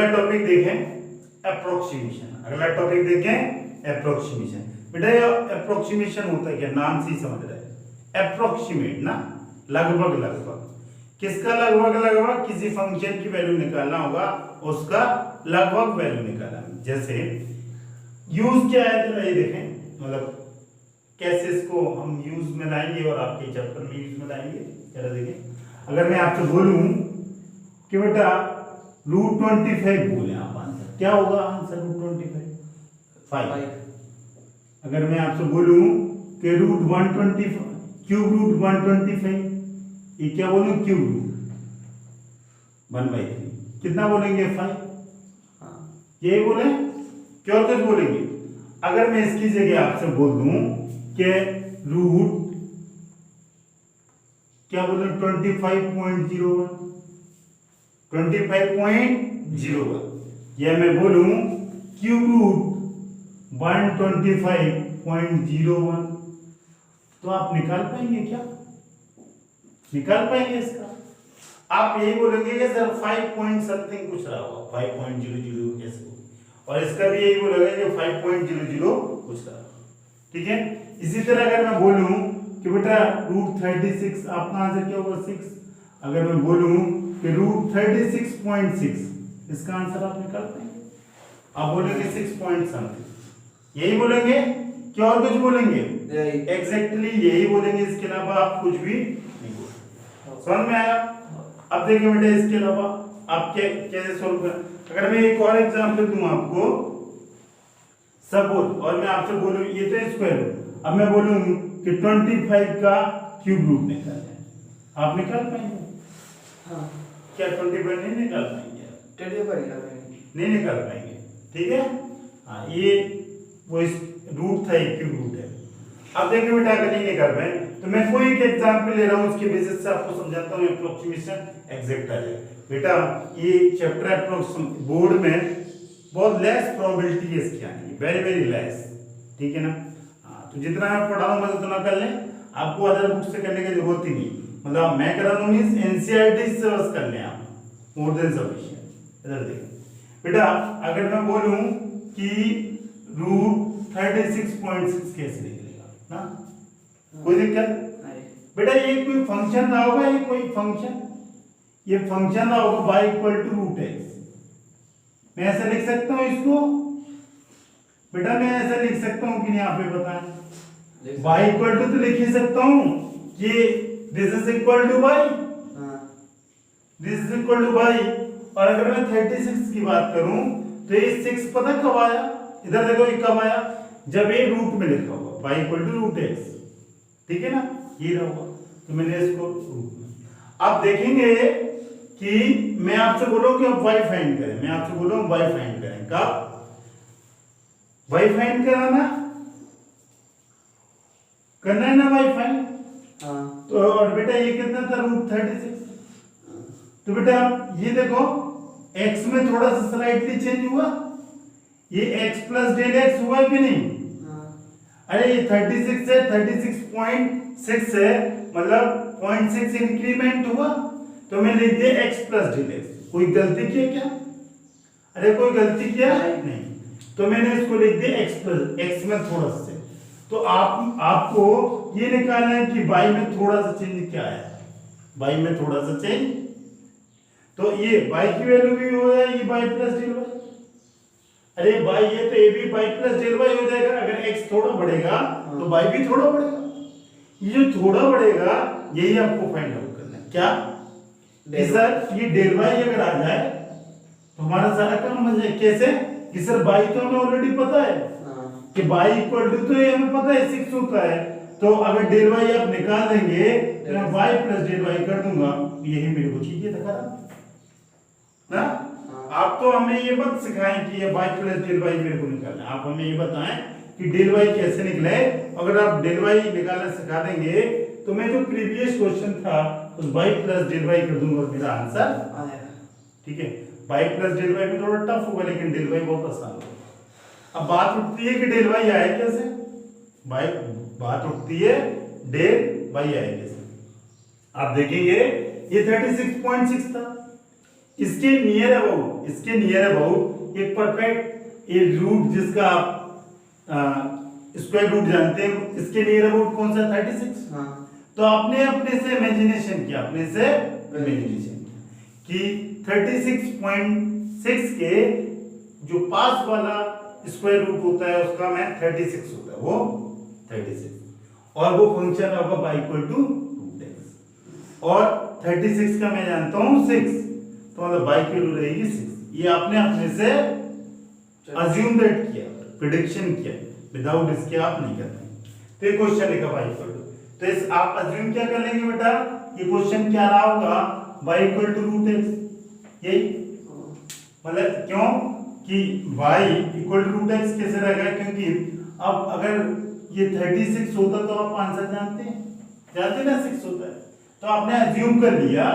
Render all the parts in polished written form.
अगला टॉपिक देखें अप्रोक्सीमेशन। अगला टॉपिक देखें अप्रोक्सीमेशन। बेटा ये अप्रोक्सीमेशन होता है क्या, नाम से ही समझ रहे हैं। अप्रोक्सीमेट ना लगभग लगभग, किसका लगभग लगभग, किसी फंक्शन की वैल्यू निकालना होगा, उसका लगभग वैल्यू निकालना। जैसे यूज क्या है, जरा ये देखें, मतलब कैसे इसको हम यूज में लाएंगे और आपके चैप्टर में यूज में लाएंगे। जरा देखें, अगर मैं आपसे बोलूं कि बेटा √25 बोले आप, आंसर क्या होगा, आंसर √25। अगर मैं आपसे बोलूं कि √125 क्यूब √125, ये क्या बोलूं, क्यूब रूट 1/3, कितना बोलेंगे 5, यही बोले क्या कुछ बोलेंगे। अगर मैं इसकी जगह आपसे बोल दूं कि रूट क्या बोले 25.01, या मैं बोलूं क्यूब रूट 125.01, तो आप निकाल पाएंगे क्या, निकाल पाएंगे इसका। आप यही बोलेंगे कि सर 5 पॉइंट समथिंग कुछ रहा होगा, 5.00 ऐसे, और इसका भी यही बोलेगा कि 5.00 कुछ रहा। ठीक है, इसी तरह अगर मैं बोलूं कि बेटा √36, आपका आंसर क्या होगा 6। अगर मैं बोलूं कि √36.6, इसका आंसर आप निकाल पाएंगे। आप बोलेंगे 6 पॉइंट समथिंग, यही बोलेंगे क्या और कुछ बोलेंगे, एग्जैक्टली यही बोलेंगे, इसके अलावा आप कुछ भी नहीं बोलेंगे। समझ में आया। अब देखिए बेटा, इसके अलावा आप कैसे सोल्व करें। अगर मैं एक और एग्जांपल दूं आपको, सपोज, और मैं आपसे बोलूं ये तो स्क्वायर, अब मैं बोलूं कि 25 का क्यूब रूट निकालना है, आप निकाल पाएंगे? हाँ। क्या 25 नहीं निकाल पाएंगे? 25 नहीं निकाल पाएंगे। ठीक है, हाँ, ये वो रूट था, एक क्यूब रूट है। अब देखिए बेटा, अगर नहीं निकाल पाए तो मैं कोई एक एग्जांपल ले रहा हूं, उसके बेसिस से आपको समझाता हूं, अप्रोक्सीमेशन एग्जैक्ट आ जाएगा। बेटा ये चैप्टर अप्रोक्सीमेशन बोर्ड में बहुत लेस प्रोबेबिलिटी है इसकी आने की, वेरी वेरी लेस। ठीक है ना, हाँ, तो जितना मैं पढ़ा रहा हूं बस उतना कर लें, आपको अदर बुक से करने की जरूरत ही नहीं। मतलब मैं कह रहा हूं एनसीईआरटी से बस कर लें आप, मोर देन सफिशिएंट। इधर देखिए बेटा, अगर मैं बोलूं कि √36.6 कैसे निकलेगा ना, कोई दिक्कत बेटा, ये कोई फंक्शन रहा होगा, ये कोई फंक्शन, ये फंक्शन रहा होगा y = √x। मैं ऐसा लिख सकता हूं इसको बेटा, मैं ऐसा लिख सकता हूं कि नहीं, आप ही बताएं। y तो लिख ही सकता हूं कि this is equal to y, this is equal to y। और अगर मैं 36 की बात करूं तो ये 6 पता कब आया, इधर देखो ये कब आया, जब ये रूट में लिखा होगा y = √x। ठीक है ना, ये रहा, तो मैंने इसको रूट में। आप देखेंगे कि मैं आपसे बोलूं कि आप y फाइंड करें, मैं आपसे बोलूं y फाइंड करें, कब y फाइंड कराना, करना है ना y फाइंड। तो और बेटा ये कितना था, √36। तो बेटा ये देखो x में थोड़ा सा स्लाइटली चेंज हुआ, ये x + del x हुआ कि नहीं। अरे ये 36 से 36.6 है, मतलब 0.6 इंक्रीमेंट हुआ, तो मैं लिख दिया x + del x। कोई गलती की क्या, अरे कोई गलती किया नहीं, तो मैंने इसको लिख दिया x में थोड़ा सा। तो आपको ये निकालना है कि y में थोड़ा सा चेंज क्या है, y में थोड़ा सा चेंज, तो ये y की वैल्यू भी हो जाएगी y + del y। अरे y ये तो ये भी y + del y हो जाएगा। अगर x थोड़ा बढ़ेगा तो y भी थोड़ा बढ़ेगा, ये जो थोड़ा बढ़ेगा यही आपको फाइंड आउट करना है। क्या कि सर ये del y अगर आ जाए तो हमारा सारा काम बन जाए। कैसे कि सर y तो हमें ऑलरेडी पता है कि y = तो ये हमें पता है 6 होता है, तो अगर del y आप निकाल देंगे तो मैं y + del y कर दूंगा, यही मेरे को चाहिए था ना। आप तो हमें ये मत सिखाएं कि ये y + del y मेरे को निकालना है, आप हमें ये बताएं कि del y कैसे निकले। अगर आप del y निकालना सिखा देंगे तो मैं जो प्रीवियस क्वेश्चन था उस y + del y कर दूंगा, मेरा आंसर आ जाएगा। ठीक है, y + del y भी थोड़ा टफ होगा, लेकिन del y बहुत आसान होगा। अब बात उठती है कि del y आए कैसे, बात उठती है del y आए कैसे। आप देखेंगे ये 36.6 था, इसके नियर अबाउट इसके नियर अबाउट एक परफेक्ट ये रूट जिसका आप स्क्वायर रूट जानते हैं, इसके नियर अबाउट कौन सा 36। हाँ तो आपने अपने से इमेजिनेशन किया, अपने से इमेजिनेशन कि 36.6 के जो पास वाला स्क्वायर रूट होता है उसका मैं 36 होता है, वो 36 और वो फंक्शन होगा y equal to root X और 36 का मैं जानता हूँ 6, तो मतलब y की वैल्यू रहेगी 6। ये आपने अपने से अज्यूम दैट किया, प्रिडिक्शन किया, विदाउट इसके आप नहीं करते। तो ये क्वेश्चन लिखा y इक्वल टू, तो इस आप अज्यूम क्या कर लेंगे बेटा, ये क्वेश्चन क्या रहा होगा y equal to root X, यही मतलब क्यों कि y equal to root X कैसे रहेगा, क्योंकि अब अगर ये 36 होता तो आप आंसर जानते ना 6 होता है, तो आपने अज्यूम कर लिया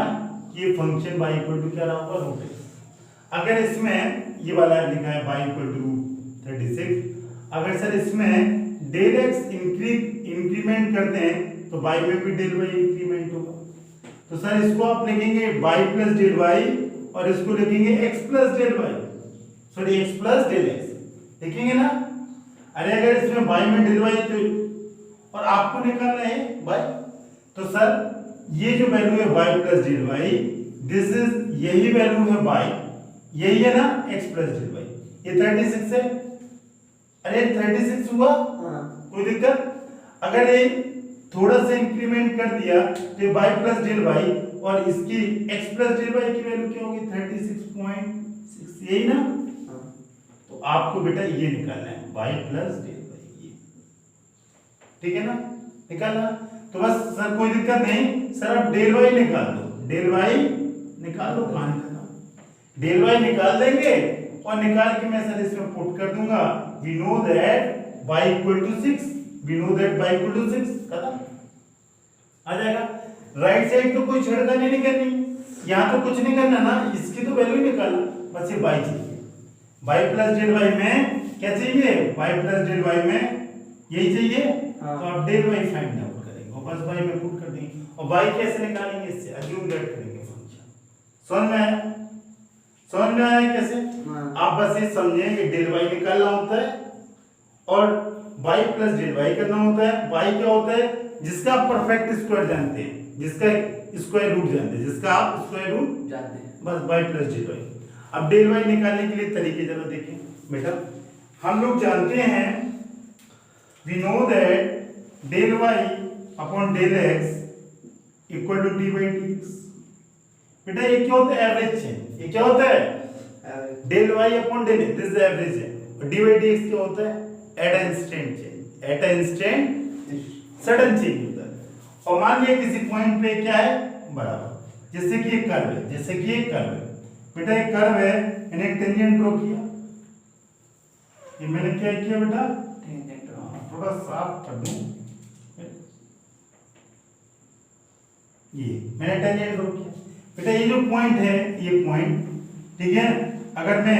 कि ये फंक्शन y इक्वल टू क्या रहा होगा रूट एक्स। अगर इसमें ये वाला लिखा है y इक्वल टू रूट 36, अगर सर इसमें डेल एक्स इंक्रीमेंट करते हैं तो y में भी डेल y इंक्रीमेंट होगा, तो सर इसको आप लिखेंगे y प्लस डेल y और इसको लिखेंगे x plus del y, sorry x plus del x लिखेंगे ना। अरे अगर इसमें y में डेल y तो और आपको निकालना है y, तो सर ये जो वैल्यू है y plus del y, this is यही वैल्यू है y, यही है ना x प्लस डेल y, ये 36 है। अरे 36 हुआ, कोई दिक्कत। अगर ये थोड़ा सा इंक्रीमेंट कर दिया तो ये y प्लस डेल y और इसकी x प्लस डेल y की वैल्यू क्या होगी 36.6, यही ना। तो आपको बेटा ये निकालना है y प्लस डेल y, ये ठीक है ना, निकालना। तो बस सर कोई दिक्कत नहीं, सर आप डेल y निकाल दो, डेल y निकाल दो, कहानी खत्म। डेल y निकाल देंगे और निकाल के मैं सर इसमें पुट कर दूंगा, we know that y equal to 6, we know that y equal to 6, खत्म आ जाएगा। राइट साइड तो कोई छेड़खानी नहीं करनी, यहाँ तो कुछ नहीं करना ना, इसकी तो वैल्यू निकालना, बस ये y चाहिए, y प्लस डेल y में क्या चाहिए, y प्लस डेल y में यही चाहिए। तो आप डेल y फाइंड आउट करेंगे और बस y में पुट कर देंगे, और y कैसे निकालेंगे, इससे अज्यूम दैट करेंगे फंक्शन। समझ में आया, समझ में आया कैसे? आप बस ये समझें कि डेल y निकालना होता है और y प्लस डेल y करना होता है। y क्या होता है, जिसका आप परफेक्ट स्क्वायर जानते हैं, जिसका स्क्वायर रूट जानते हैं, जिसका आप स्क्वायर रूट जानते हैं, बस y प्लस डेल y। अब डेल y निकालने के लिए तरीके जरा देखें बेटा। हम लोग जानते हैं, we know that del y upon del x equal to D by D X. बेटा ये क्या होता है, एवरेज चेंज। ये क्या होता है, del y upon del x, this is average है। और डी बाई डी एक्स क्या होता है, at a instant change, at a instant sudden change होता है। और मान लिया किसी पॉइंट पे क्या है, बराबर, जैसे कि एक कर्व है, जैसे कि एक कर्व है बेटा, एक कर्व है, मैंने एक टेंजेंट ड्रॉ किया। ये मैंने क्या किया बेटा, टेंजेंट, थोड़ा साफ कर दूं, ये मैंने टेंजेंट ड्रॉ किया बेटा। ये जो पॉइंट है, ये पॉइंट, ठीक है, अगर मैं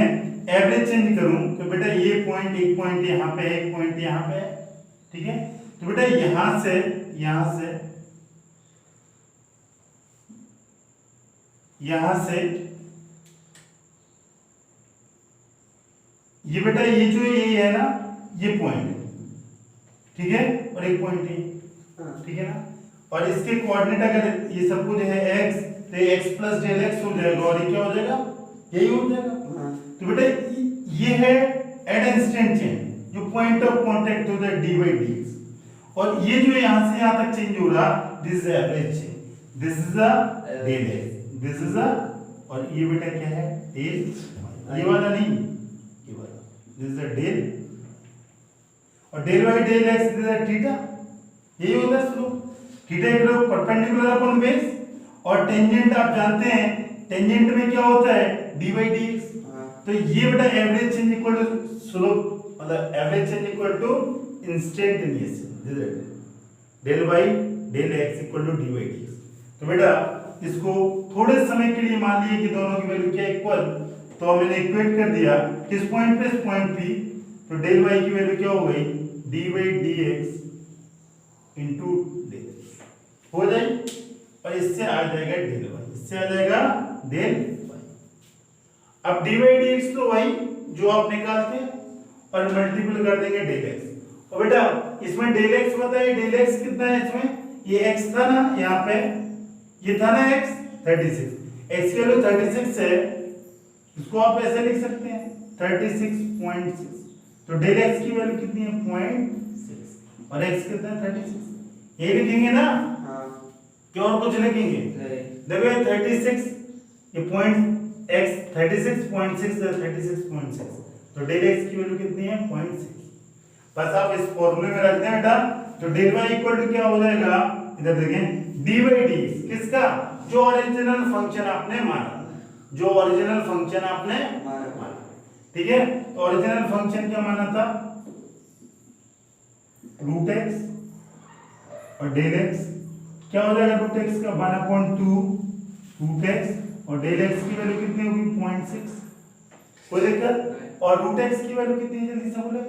एवरेज चेंज करूं तो बेटा ये पॉइंट, एक पॉइंट यहाँ पे है, एक पॉइंट यहाँ पे है, ठीक है। तो बेटा यहां से यहां से ये बेटा, ये जो ये है ना, ये पॉइंट है, ठीक है, और एक पॉइंट है, ठीक है ना। और इसके कोऑर्डिनेट अगर ये सब कुछ है x, तो x प्लस डेल x हो जाएगा, और ये क्या हो जाएगा, यही हो जाएगा। तो बेटा ये है एट इंस्टेंट चेंज, जो पॉइंट ऑफ कांटेक्ट होता है डी बाई डी एक्स, और ये जो यहां से यहां तक चेंज हो रहा, this is average change, this is a del X, this is a, और ये बेटा क्या है, डेल, ये वाला नहीं, ये वाला, दिस इज अ डेल, और del by del X this is theta, यही होता है slope. Theta equal perpendicular upon base, और टेंजेंट आप जानते हैं, टेंजेंट में क्या होता है, डी बाई डी एक्स। तो ये बेटा average change equal to slope, मतलब average change equal to instantaneous, del by del x equal to D by D X. तो बेटा इसको थोड़े समय के लिए मान लिए कि दोनों की वैल्यू क्या इक्वल, तो मैंने इक्वेट कर दिया किस पॉइंट पे, इस पॉइंट पे। तो डेल वाई की वैल्यू क्या हो गई, D by D x into del X हो जाएगी, और इससे आ जाएगा डेल वाई, इससे आ जाएगा डेल वाई। अब dy dx तो वही जो आप निकालते हैं और मल्टीपल कर देंगे डेल एक्स। और बेटा इसमें डेल एक्स बताइए, डेल एक्स कितना है इसमें, ये x था ना यहाँ पे, ये था ना x 36, x की वैल्यू 36 है, इसको आप ऐसे लिख सकते हैं 36.6। तो डेल x की वैल्यू कितनी है 0.6 और x कितना है 36, यही लिखेंगे ना। हाँ क्या और कुछ लिखेंगे, नहीं देखो ये 36 ये पॉइंट x 36.6 है 36.6, तो डेल x की वैल्यू कितनी है 0.6। बस आप इस फॉर्मूले में रख दें बेटा, तो डेल y इक्वल टू क्या हो जाएगा, इधर देखें dy dx किसका, जो ओरिजिनल फंक्शन आपने माना, जो ओरिजिनल फंक्शन आपने माना, ठीक है। तो ओरिजिनल फंक्शन क्या माना था, रूट x और डेल x, क्या हो जाएगा रूट x का 1/2 रूट x और डेल x की वैल्यू कितनी होगी 0.6, कोई दिक्कत। और रूट x की वैल्यू कितनी है जल्दी से बोले,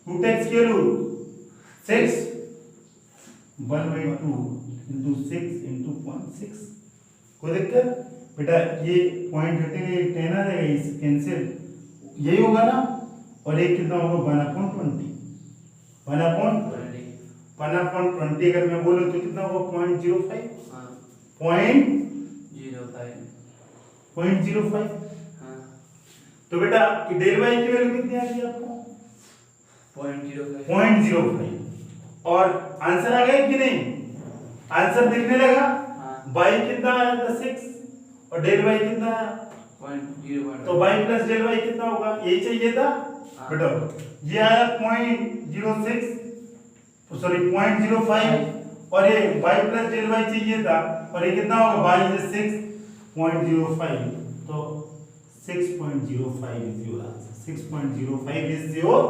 रूट x की वैल्यू 6 1/2 into 6 into 0.6, कोई दिक्कत बेटा। ये पॉइंट हटेगा, ये 10 आ जाएगा, इस कैंसिल, यही होगा ना। और एक कितना होगा 1/20, 1/20 अगर मैं बोलूं तो कितना होगा 0.05, हाँ 0.05। हाँ तो बेटा डेल y की वैल्यू कितनी आ गई आपको 0.05। और आंसर आ गया कि नहीं, आंसर दिखने लगा। हाँ y कितना आया था 6 और डेल y कितना आया, 0.05 तो y प्लस डेल y कितना होगा, यही चाहिए था बेटा। ये आया 0.06 सॉरी 0.05 और ये y प्लस डेल y चाहिए था, और ये कितना होगा y इज 6.05, तो 6.05 is your answer, 6.05 is your.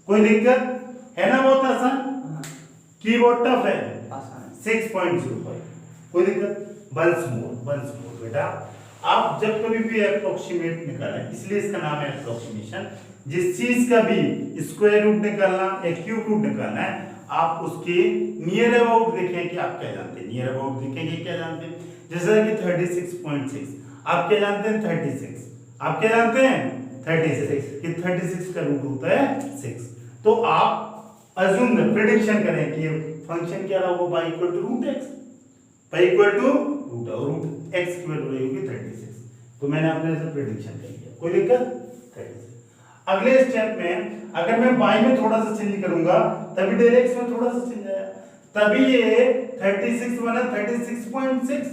कोई दिक्कत है ना, बहुत आसान, कीबोर्ड टफ है, 6.05, कोई दिक्कत। वंस मोर बेटा, आप जब कभी भी अप्रोक्सीमेट निकालें, इसलिए इसका नाम है अप्रोक्सीमेशन, जिस चीज का भी स्क्वायर रूट निकालना या क्यूब रूट निकालना है, आप उसके नियर अबाउट देखें कि आप क्या जानते हैं, नियर अबाउट देखेंगे क्या जानते हैं। जैसे कि 36.6 आप क्या जानते हैं, 36 आप क्या जानते हैं 36, कि 36 का रूट होता है 6। तो आप अज्यूम प्रेडिक्शन करें कि फंक्शन क्या रहा होगा y equal to root x, y equal to root और रूट x की वैल्यू रहेगी 36। तो मैंने अपने से प्रेडिक्शन कर लिया, कोई दिक्कत 36। अगले स्टेप में अगर मैं y में थोड़ा सा चेंज करूंगा तभी डेल x में थोड़ा सा चेंज आया, तभी ये 36 बना 36.6।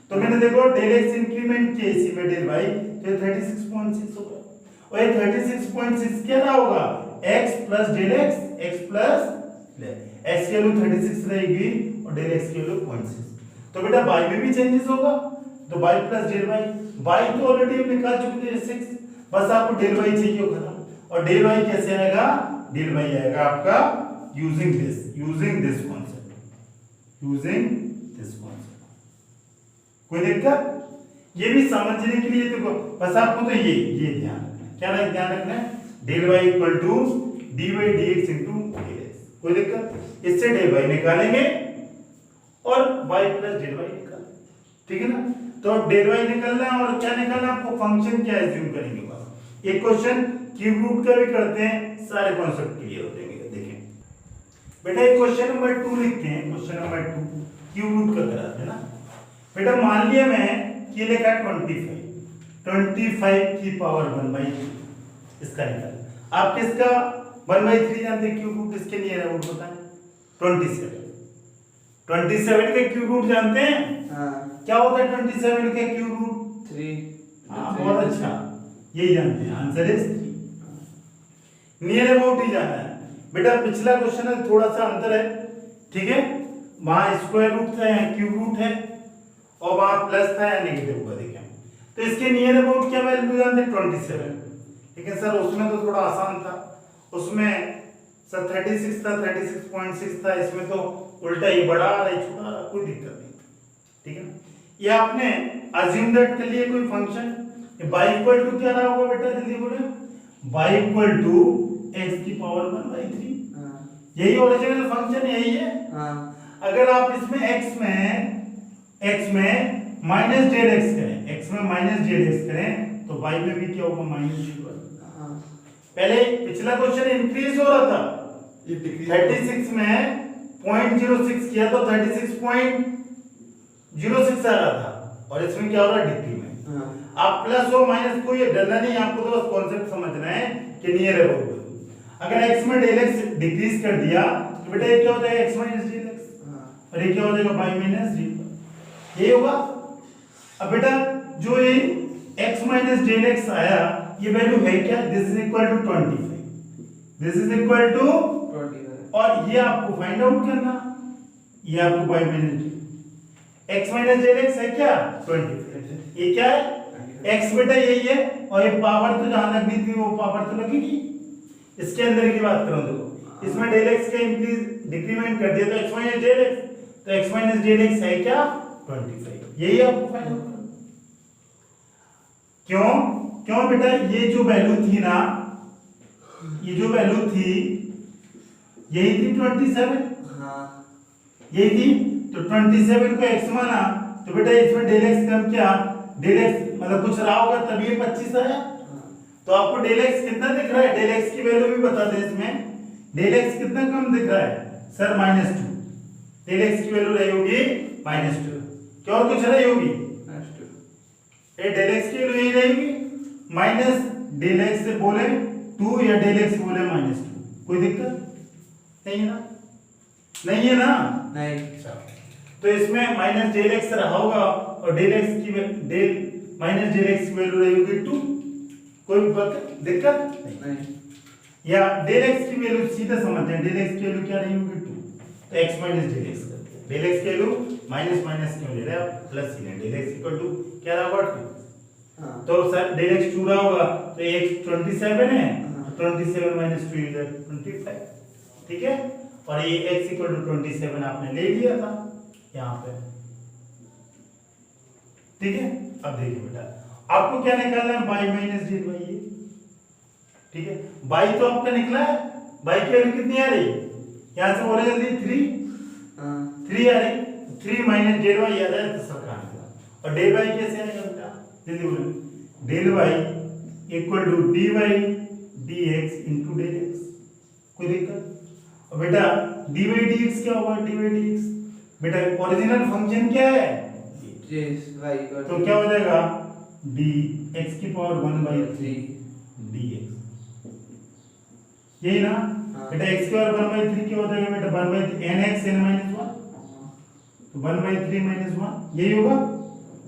तो मैंने देखो डेल x इंक्रीमेंट किया इसी में डेल y, तो 36.6 होगा। और ये 36.6 क्या रहा होगा, x plus del x, x plus x की वैल्यू 36 रहेगी और डेल x की वैल्यू 0.6। तो बेटा y में भी चेंजेस होगा, तो y प्लस डेल y तो ऑलरेडी हम निकाल चुके थे 6, बस आपको डेल y चाहिए होगा। और डेल y कैसे आएगा, डेल y आएगा आपका यूजिंग दिस कॉन्सेप्ट, कोई दिक्कत। ये भी समझने के लिए देखो, बस आपको तो ये ध्यान रखना, क्या ध्यान रखना है, del y equal to dy dx into dx, कोई दिक्कत। इससे डेल y निकालेंगे और y प्लस डेल y निकालेंगे, ठीक है ना। तो डेल y निकालना है और क्या निकालना है आपको, फंक्शन क्या एज्यूम करेंगे बस। एक क्वेश्चन क्यूब रूट का भी करते हैं, सारे कॉन्सेप्ट क्लियर हो जाएंगे। देखें बेटा एक क्वेश्चन नंबर 2 लिखते हैं, क्वेश्चन नंबर 2 क्यूब रूट का कराते हैं ना बेटा। मान लिया मैं ये लिखा है 25 की पावर 1/3, इसका निकाल। आप किसका 1/3 जानते हैं क्यूब रूट, इसके लिए रूट होता है 27 के क्यूब रूट जानते हैं। हाँ क्या होता है 27 के क्यूब रूट, 3। हाँ बहुत अच्छा, यही जानते हैं, आंसर इज 3। नियर अबाउट ही जाना है बेटा। पिछला क्वेश्चन है थोड़ा सा अंतर है, ठीक है, वहां स्क्वायर रूट था यहाँ क्यूब रूट है, और वहां प्लस था या नेगेटिव हुआ देखें। तो इसके नियर अबाउट क्या वैल्यू जानते हैं 27, लेकिन सर उसमें तो थोड़ा आसान था, उसमें सर 36 था 36.6 था, इसमें तो उल्टा ही बड़ा आ रहा है छोटा आ रहा, कोई दिक्कत नहीं, ठीक है ना। ये आपने अज्यूम दैट कर लिए कोई फंक्शन, y इक्वल टू क्या रहा होगा बेटा, जल्दी बोले, y इक्वल टू x की पावर 1/3, यही ओरिजिनल फंक्शन यही है। अगर आप इसमें x में माइनस डेल x करें, x में माइनस डेल x करें तो y में भी क्या होगा -0। हाँ पहले पिछला क्वेश्चन इंक्रीज हो रहा था, ये डिग्री 36 में 0.06 किया तो 36.06 आ रहा था, और इसमें क्या हो रहा है डिक्रीमेंट। हाँ आप प्लस हो माइनस को ये डरना नहीं, आपको तो बस कॉन्सेप्ट समझना है कि नियर अबाउट। अगर x में del x डिक्रीज कर दिया तो बेटा ये क्या हो जाएगा x माइनस del x, हाँ और ये क्या हो जाएगा y माइनस del y, ये होगा। अब बेटा जो ये x माइनस del x आया, ये वैल्यू है क्या, this is equal to 25, this is equal to, 25 और ये आपको फाइंड आउट करना, ये आपको y minus x minus del x है क्या 25, ये क्या है x बेटा यही है, और ये पावर तो जहां लगनी थी वो पावर तो लगेगी। इसके अंदर की बात करो देखो, इसमें del x का इंक्रीज डिक्रीमेंट कर दिया तो x माइनस del x, तो x माइनस del x है क्या 25, यही आपको फाइंड आउट करना। क्यों क्यों बेटा, ये जो वैल्यू थी ना, ये जो वैल्यू थी यही थी 27, हाँ यही थी, तो 27 को x माना तो बेटा इसमें del x कम क्या, del x मतलब कुछ रहा होगा तभी ये 25 आया। तो आपको del x कितना दिख रहा है, del x की वैल्यू भी बता दे इसमें, del x कितना कम दिख रहा है सर -2, del x की वैल्यू रही होगी -2, क्या और कुछ रही होगी, ये del x की वैल्यू यही रहेगी, माइनस del x से बोले 2 या del x बोले -2, कोई दिक्कत नहीं है ना, नहीं है ना, नहीं तो इसमें माइनस del x रहा होगा और del x की del माइनस del x की वैल्यू रही होगी 2, कोई दिक्कत नहीं या del x की वैल्यू सीधा समझते हैं, del x की वैल्यू क्या रही होगी 2, तो x माइनस del x करते हैं, del x की वैल्यू माइनस माइनस क्यों ले रहे हैं आप, प्लस ही लें, del x इक्वल टू क्या रहा होगा 2, हाँ तो सर del x 2 रहा होगा तो x 27 है, हाँ। 27 माइनस 2 इज 25, ठीक है, और ये x इक्वल टू 27 आपने ले लिया था यहाँ पे, ठीक है। अब देखिए बेटा आपको क्या निकालना है, y माइनस del y, ठीक है, y तो आपका निकला है, y की वैल्यू कितनी आ रही, यहाँ से बोले जल्दी 3 हाँ 3 आ रही, 3 माइनस del y आ जाए तो सरकार निकला, और del y कैसे आएगा बेटा, जल्दी बोलो, del y equal to dy dx into del x, कोई दिक्कत, और बेटा dy dx क्या होगा, dy dx बेटा ओरिजिनल फंक्शन क्या है, तो क्या हो जाएगा dx की पावर 1/3 dx, यही ना, हाँ। बेटा x की पावर 1/3 क्या हो जाएगा बेटा 1/3 nx n - 1, तो 1/3 - 1 यही होगा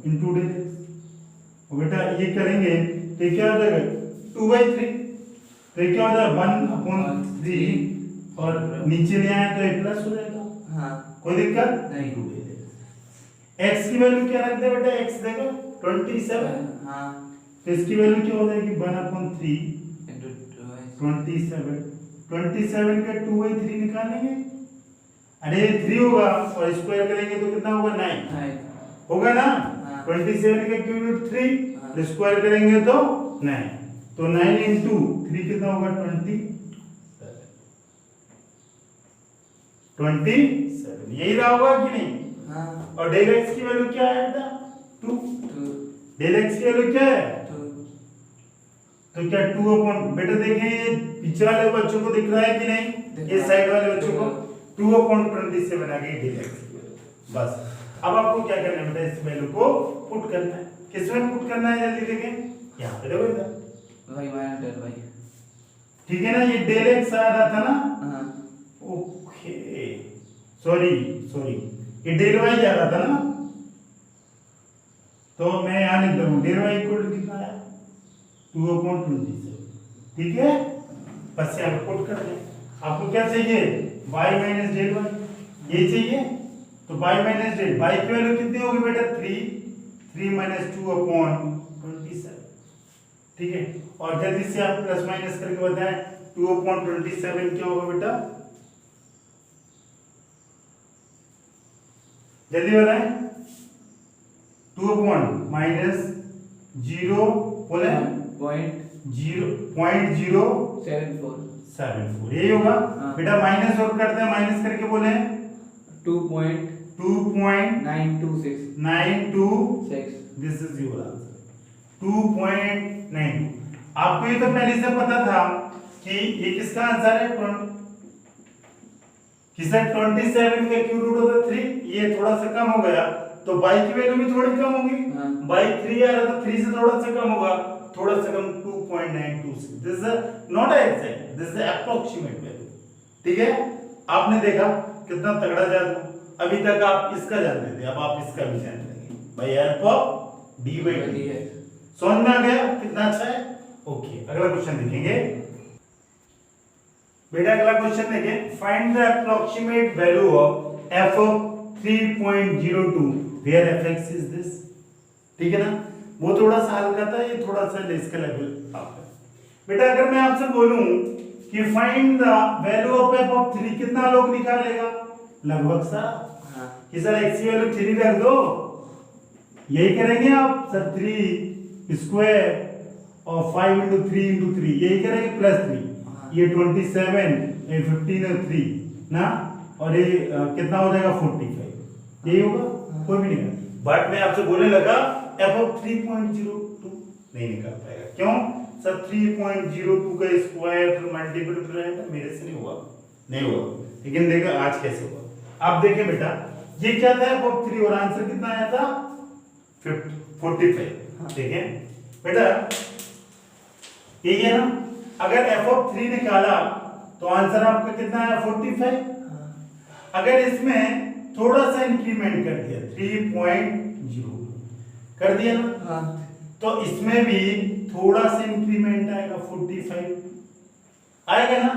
इनटू del x, और बेटा ये करेंगे तो क्या हो जाएगा 2/3, तो ये क्या हो जाएगा 1/3, और नीचे ले आए तो ये प्लस हो जाएगा, हाँ कोई दिक्कत नहीं। x की वैल्यू क्या रख दे बेटा, x देखो 27, हाँ तो इसकी वैल्यू क्या हो जाएगी 1/3 into 27 का 2/3 निकालेंगे, अरे 3 होगा और स्क्वायर करेंगे तो कितना होगा 9 होगा ना, हाँ। 27 का क्यूब रूट 3, हाँ। तो स्क्वायर करेंगे तो 9, तो 9 इंटू 3 कितना होगा 27, यही रहा होगा कि नहीं, हाँ और del x की वैल्यू क्या है बेटा 2, 2 del x की वैल्यू क्या है, 2 तो क्या 2 अपॉन, बेटा देखें ये पीछे वाले बच्चों को दिख रहा है कि नहीं, ये साइड वाले बच्चों को 2/27 आ गई del x की वैल्यू, बस। अब आपको क्या करना है बेटा, इस वैल्यू को पुट करना है, किसमें पुट करना है जल्दी देखें, यहाँ पे देखो इधर, y minus del y ठीक है ना, ये del x आ रहा था ना, हाँ ओके सॉरी ये del y आ रहा था ना, तो मैं यहाँ लिख दूँ del y इक्वल टू कितना आया 2/27, ठीक है, बस यहाँ पे पुट कर दें। आपको क्या चाहिए y माइनस del y, ये चाहिए, तो y माइनस del y की वैल्यू कितनी होगी बेटा 3 माइनस 2/27, ठीक है, और जल्दी से आप प्लस माइनस करके बताएं 2/27 क्या होगा बेटा, जल्दी बताएं 2 माइनस 0 बोले 0.074 यही होगा, हाँ। बेटा माइनस और करते हैं, माइनस करके बोले 2.926 2.926, दिस इज योर आंसर, 2.9। आपको ये तो पहले से पता था कि ये किसका आंसर है, किसका 27 का क्यूब रूट होता है 3। ये थोड़ा सा कम हो गया तो बाई की वैल्यू भी थोड़ी कम होगी। बाई 3 आ रहा था, 3 से थोड़ा सा कम होगा, थोड़ा सा कम 2.926। This is not exact, this is approximate value. ठीक है, आपने देखा कितना तगड़ा जादू। अभी तक आप इसका जानते थे, अब आप इसका भी जान लेंगे by help of D by D. समझ में आ गया कितना अच्छा है। ओके, अगला क्वेश्चन देखेंगे बेटा। अगला क्वेश्चन देखें, find the approximate value of f of 3.02 where fx is this। ठीक है ना, वो थोड़ा सा हल्का था, ये थोड़ा सा इसका लेवल आप है। बेटा अगर मैं आपसे बोलूं कि find the value of f of 3, कितना लोग निकालेगा? लगभग सा कि सर x की वैल्यू 3 रख दो, यही करेंगे आप सर 3 स्क्वायर और 5 into 3 into 3, यही करेंगे प्लस 3। ये 27, ये 15 और 3 ना, और ये कितना हो जाएगा 45, यही होगा। कोई भी नहीं। बट मैं आपसे बोलने लगा f of 3.02 नहीं निकाल पाएगा। क्यों सर? 3.02 का स्क्वायर मल्टीपल मेरे से नहीं हुआ, नहीं हुआ। लेकिन देखो आज कैसे हुआ। आप देखें बेटा, ये क्या था f of 3 और आंसर कितना आया था 45। ठीक है बेटा, यही है ना। अगर f of 3 निकाला तो आंसर आपका कितना आया 45। अगर इसमें थोड़ा सा इंक्रीमेंट कर दिया 3.0 कर दिया ना, तो इसमें भी थोड़ा सा इंक्रीमेंट आएगा 45 आएगा ना,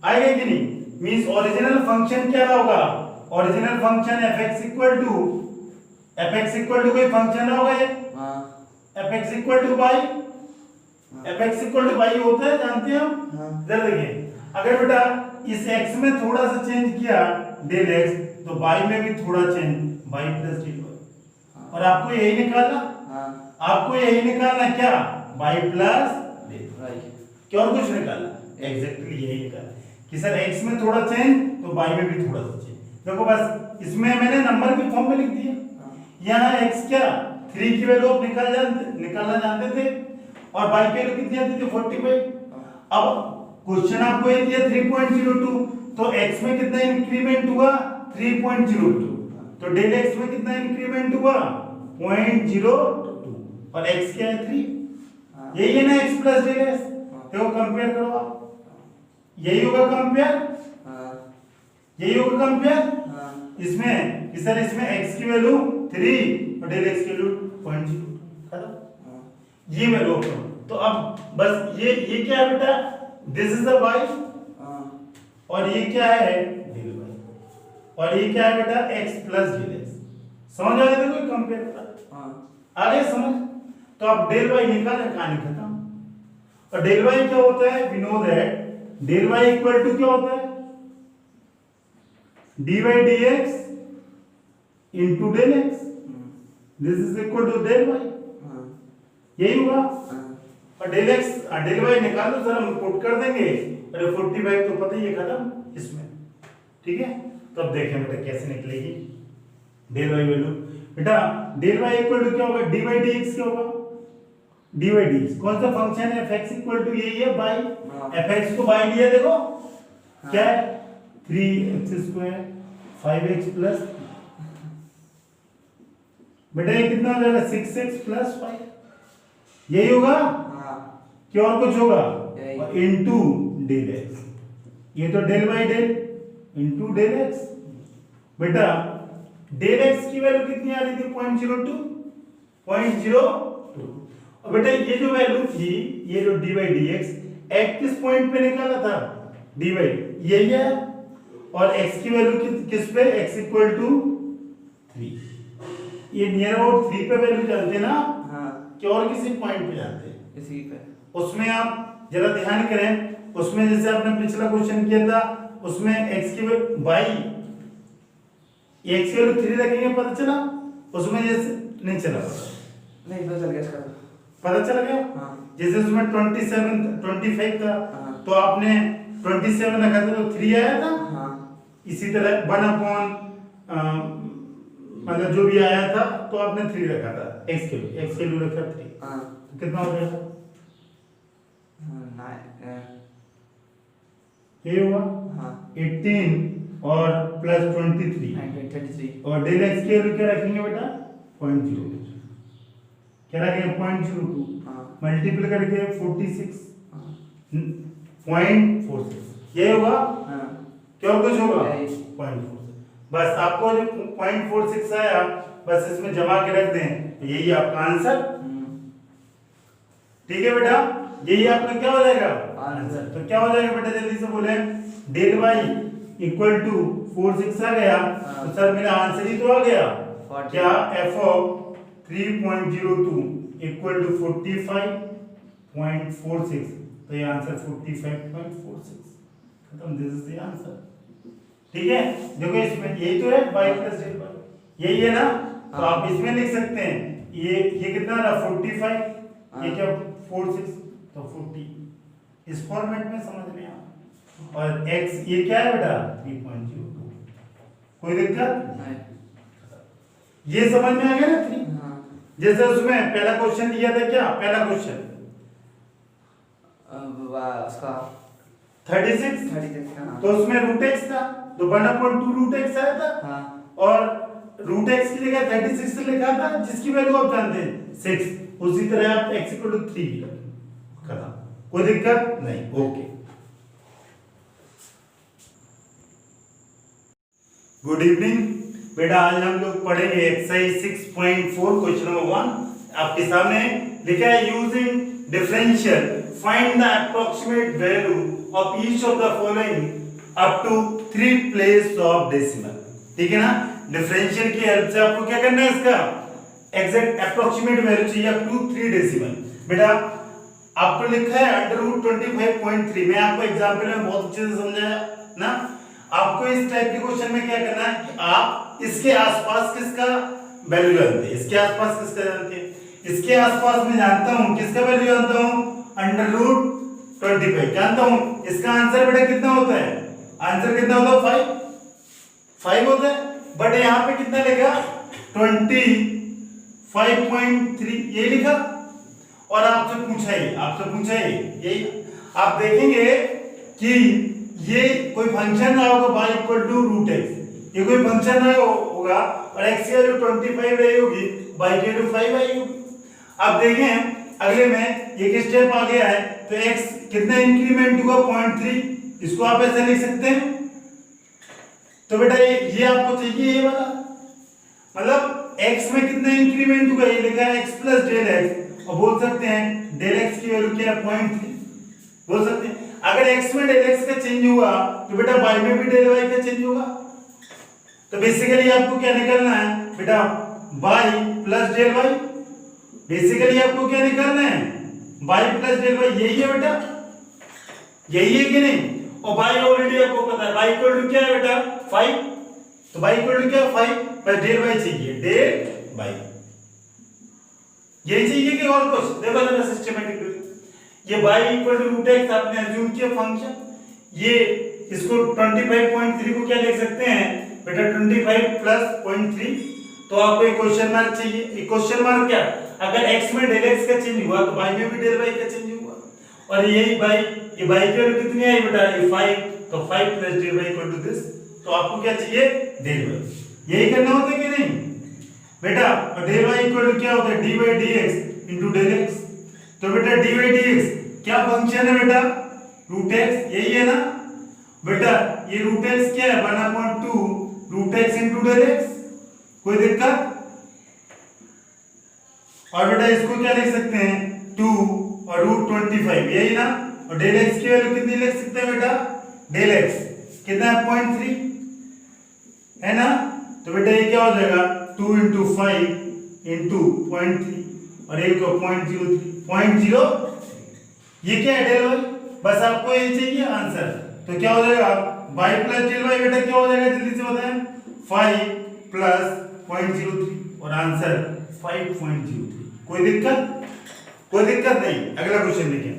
आएगा कि नहीं? मींस ओरिजिनल फंक्शन क्या होगा? Original function fx equal to कोई फंक्शन होगा ये, fx equal to y, fx equal to y होता है, जानते हैं हम। जरा देखिए, अगर बेटा इस x में थोड़ा सा चेंज किया डेल x, तो y में भी थोड़ा change y plus del y, और आपको यही निकालना, आपको यही निकालना क्या, y प्लस डेल y, क्या और कुछ निकालना? एग्जैक्टली यही निकालना कि सर x में थोड़ा चेंज तो y में भी थोड़ा सा चेंज। देखो बस इसमें मैंने नंबर के फॉर्म में लिख दिया। यहाँ x क्या 3 की वैल्यू आप निकालना जानते थे, और y की वैल्यू कितनी आती थी 45। अब क्वेश्चन आपको ये दिया 3.02, तो x में कितना इंक्रीमेंट हुआ 3.02, तो डेल x में कितना इंक्रीमेंट हुआ 0.02, और x क्या है 3, यही है ना x प्लस डेल x। देखो कंपेयर करो आप, यही होगा कंपेयर, यही होगा कंपेयर। इसमें सर इसमें x की वैल्यू 3 और डेल x की वैल्यू 0.02 खत्म, ये वैल्यू करो। तो अब बस ये क्या है बेटा, दिस इज द y, और ये क्या है डेल y, और ये क्या है बेटा x प्लस डेल x। समझ आ गया? देखो कंपेयर कर, आ गया समझ? तो आप डेल y निकाले, कहानी खत्म। और डेल y क्या होता है? We know that del y equal to क्या होता है, dy dx into del x, this is equal to del y, यही होगा। और डेल x डेल y निकाल दो सर, हम पुट कर देंगे, अरे 45 तो पता ही है खत्म इसमें। ठीक है, तो अब देखें बेटा कैसे निकलेगी डेल y वैल्यू। बेटा डेल y इक्वल टू क्या होगा, dy dx क्या होगा, dy dx कौन सा फंक्शन है, fx इक्वल टू यही है y, fx को y लिया, देखो क्या है 3x स्क्वायर 5x प्लस, बेटा ये कितना हो जाएगा 6x प्लस 5, यही होगा क्या और कुछ होगा, इनटू डेल x, ये तो del by del into del x। बेटा डेल x की वैल्यू कितनी आ रही थी 0.02, और बेटा ये जो वैल्यू थी, ये जो dy dx x किस पॉइंट पे निकाला था, dy यही है, और x की वैल्यू किस पे, x इक्वल टू 3, ये नियर अबाउट 3 पे वैल्यू जानते ना, कि और किसी पॉइंट पे जानते हैं इसी पे। उसमें आप जरा ध्यान करें, उसमें जैसे आपने पिछला क्वेश्चन किया था, उसमें x की y x की वैल्यू 3 रखेंगे, पता चला? उसमें जैसे नहीं चला, नहीं पता चल गया इसका, पता चल गया। जैसे उसमें 25 था, तो आपने 27 रखा था तो 3 आया था। इसी तरह 1/, मतलब जो भी आया था तो आपने 3 रखा था x के लिए, x के लिए रखा 3। हाँ तो कितना हो जाएगा? ये हुआ हाँ 18 और प्लस 23 33 और डेल x के लिए क्या रखेंगे बेटा? 0.0 क्या रखेंगे? 0.02 हाँ मल्टीप्लाई करके 46 हाँ 0.46 ये होगा हाँ क्या कुछ होगा? यही। 0.46 बस आपको जो 0.46 आया बस इसमें जमा के रख दें, यही आपका आंसर। ठीक है बेटा, यही आपका क्या हो जाएगा? आंसर। तो क्या हो जाएगा बेटा जल्दी से बोले? डेल y इक्वल टू 46 आ गया तो सर मेरा आंसर ही तो आ गया। क्या? f ऑफ 3.02 इक्वल टू 45.46 तो ये आंसर 45.46 खत्म। This is the answer. ठीक है, देखो इसमें यही तो है y प्लस डेल y, यही है ना? तो आप इसमें लिख सकते हैं ये कितना रहा? 45, ये क्या 46 तो 40 इस फॉर्मेट में समझ में आ। और x ये क्या है बेटा? 3.02। कोई दिक्कत? नहीं। ये समझ में आ गया ना? 3 हाँ जैसे उसमें पहला क्वेश्चन दिया था, क्या पहला क्वेश्चन? उसका 36 हाँ तो उसमें रूट x था तो 1/2 रूट x आया था हाँ और रूट x की जगह 36 से लिखा था जिसकी वैल्यू आप जानते हैं 6। उसी तरह आप x 3 खत्म। कोई दिक्कत नहीं? ओके, गुड इवनिंग बेटा। आज हम लोग पढ़ेंगे एक्सरसाइज 6.4 क्वेश्चन नंबर 1 आपके सामने लिखा है using differential find the approximate value of each of the following up to 3 place of decimal. ठीक है ना? डिफरेंशियल की हेल्प से आपको क्या करना है? इसका एग्जैक्ट अप्रोक्सीमेट वैल्यू चाहिए अप टू 3 डेसिमल। बेटा आपको लिखा है √25.3। मैं आपको एग्जांपल में बहुत अच्छे से समझाया ना। आपको इस टाइप के क्वेश्चन में क्या करना है कि आप इसके आसपास किसका वैल्यू जानते हैं? इसके आसपास किसका जानते हैं? इसके आसपास मैं जानता हूं किसका वैल्यू जानता हूं? √25 जानता हूं। इसका आंसर बेटा कितना होता है? आंसर कितना होता है? 5 होता है। बट यहां पे कितना लिखा? 25.3 ये लिखा और आपसे पूछा ही यही आप देखेंगे कि ये कोई फंक्शन रहा होगा y इक्वल टू √x। ये कोई फंक्शन रहा होगा और x की वैल्यू 25 रही होगी, y की वैल्यू 5 आई होगी। अब देखें अगले में एक स्टेप आ गया है तो x कितना इंक्रीमेंट हुआ? 0.3। इसको आप ऐसे लिख सकते हैं। तो बेटा ये आपको चाहिए ये वाला, मतलब x में कितना इंक्रीमेंट हुआ? ये लिखा है x प्लस डेल x और बोल सकते हैं डेल x की वैल्यू क्या है? 0.3 बोल सकते हैं। अगर x में डेल x का चेंज हुआ तो बेटा y में भी डेल y का चेंज होगा। तो बेसिकली आपको क्या निकालना है बेटा? y plus del y। Basically आपको क्या निकालना है? y plus del y। यही है बेटा, यही है कि नहीं? और y ऑलरेडी आपको पता है y इक्वल टू क्या है बेटा? 5। तो y इक्वल टू क्या? 5 पर डेल y चाहिए, डेल y यही चाहिए कि और कुछ? देखो जरा सिस्टमैटिकली ये y इक्वल टू √x आपने अज्यूम किया फंक्शन। ये इसको 25.3 को क्या लिख सकते हैं बेटा? 25 प्लस 0.3। तो आपको एक क्वेश्चन मार्क चाहिए। एक क्वेश्चन मार्क क्या? अगर x में डेल x का चेंज हुआ तो y में भी डेल y का चेंज हुआ। और यही y ये y की वैल्यू कितनी आई बेटा? ये 5। तो 5 plus del y equal to this. तो आपको क्या चाहिए? Del y। यही करना होता है कि नहीं बेटा? और डेल y इक्वल टू क्या होता है? dy dx into del x। तो बेटा dy dx क्या फंक्शन है बेटा? √x। यही है ना बेटा? ये √x क्या है? 1/2 √x इनटू डेल x। कोई दिक्कत? और बेटा इसको क्या लिख सकते हैं? 2 और √25 यही ना। और डेल x की वैल्यू कितनी लिख सकते हैं बेटा? डेल x कितना है? 0.3 है ना। तो बेटा ये क्या हो जाएगा? 2 × 5 × 0.3 और एक को 0.03 ये क्या है? Del y। बस आपको ये चाहिए आंसर। तो क्या हो जाएगा? y प्लस डेल y बेटा क्या हो जाएगा? जल्दी से बताएं। 5 प्लस 0.03 और आंसर 5.03। कोई दिक्कत? कोई दिक्कत नहीं। अगला क्वेश्चन देखिए,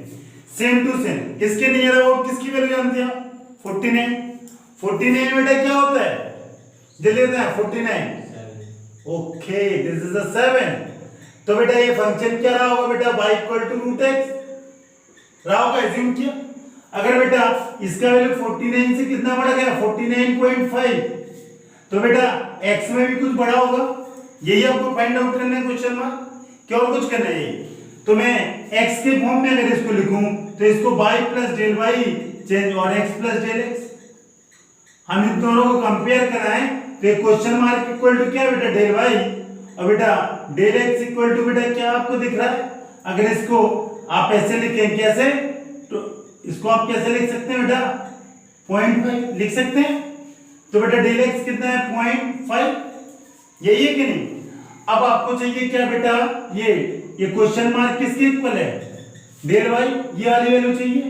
सेम टू सेम। किसके नियर अबाउट किसकी वैल्यू जानते हैं आप? 49 बेटा क्या होता है? जल्दी बताएं। 49 ओके, दिस इज अ 7। तो बेटा ये फंक्शन क्या रहा होगा बेटा, y equal to root x रहा होगा, एज्यूम किया। अगर बेटा इसका वैल्यू 49 से कितना बढ़ गया, 49.5, तो बेटा x में भी कुछ बढ़ा होगा, यही आपको फाइंड आउट करना है क्वेश्चन मार्क, क्या और कुछ करना है। तो मैं x के फॉर्म में अगर इसको लिखूं तो इसको y plus del y change और x प्लस डेल एक्स, हम इन दोनों को कंपेयर कराएं तो ये क्वेश्चन मार्क इक्वल टू क्या बेटा, डेल वाई, और बेटा डेल एक्स इक्वल टू बेटा क्या आपको दिख रहा है। अगर इसको आप ऐसे लिखें, कैसे, तो इसको आप कैसे लिख सकते हैं बेटा, 0.5 लिख सकते हैं। तो बेटा डेल एक्स कितना है, 0.5, यही है कि नहीं। अब आपको चाहिए क्या बेटा, ये क्वेश्चन मार्क किसके इक्वल है, डेल वाई, ये वाली वैल्यू चाहिए,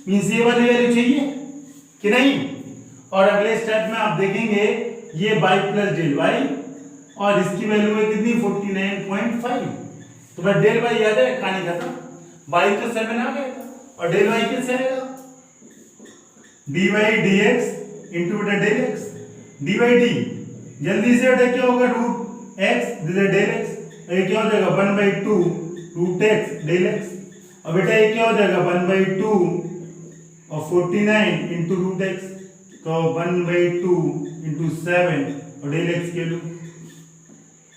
मींस ये वाली वैल्यू चाहिए कि नहीं। और अगले स्टेप में आप देखेंगे ये y प्लस डेल वाई और इसकी वैल्यू है कितनी, 49.5। तो बस डेल वाई याद है, कहानी खत्म, y तो 7 आ गया था और डेल वाई कैसे आएगा, dy dx इनटू बेटा डेल x, dy d जल्दी से बेटा क्या होगा, root x this del x, ये क्या हो जाएगा 1/2 रूट x डेल x, और बेटा ये क्या हो जाएगा 1/2 और 49 इनटू रूट x, तो 1/2 इनटू 7 और डेल x के लिए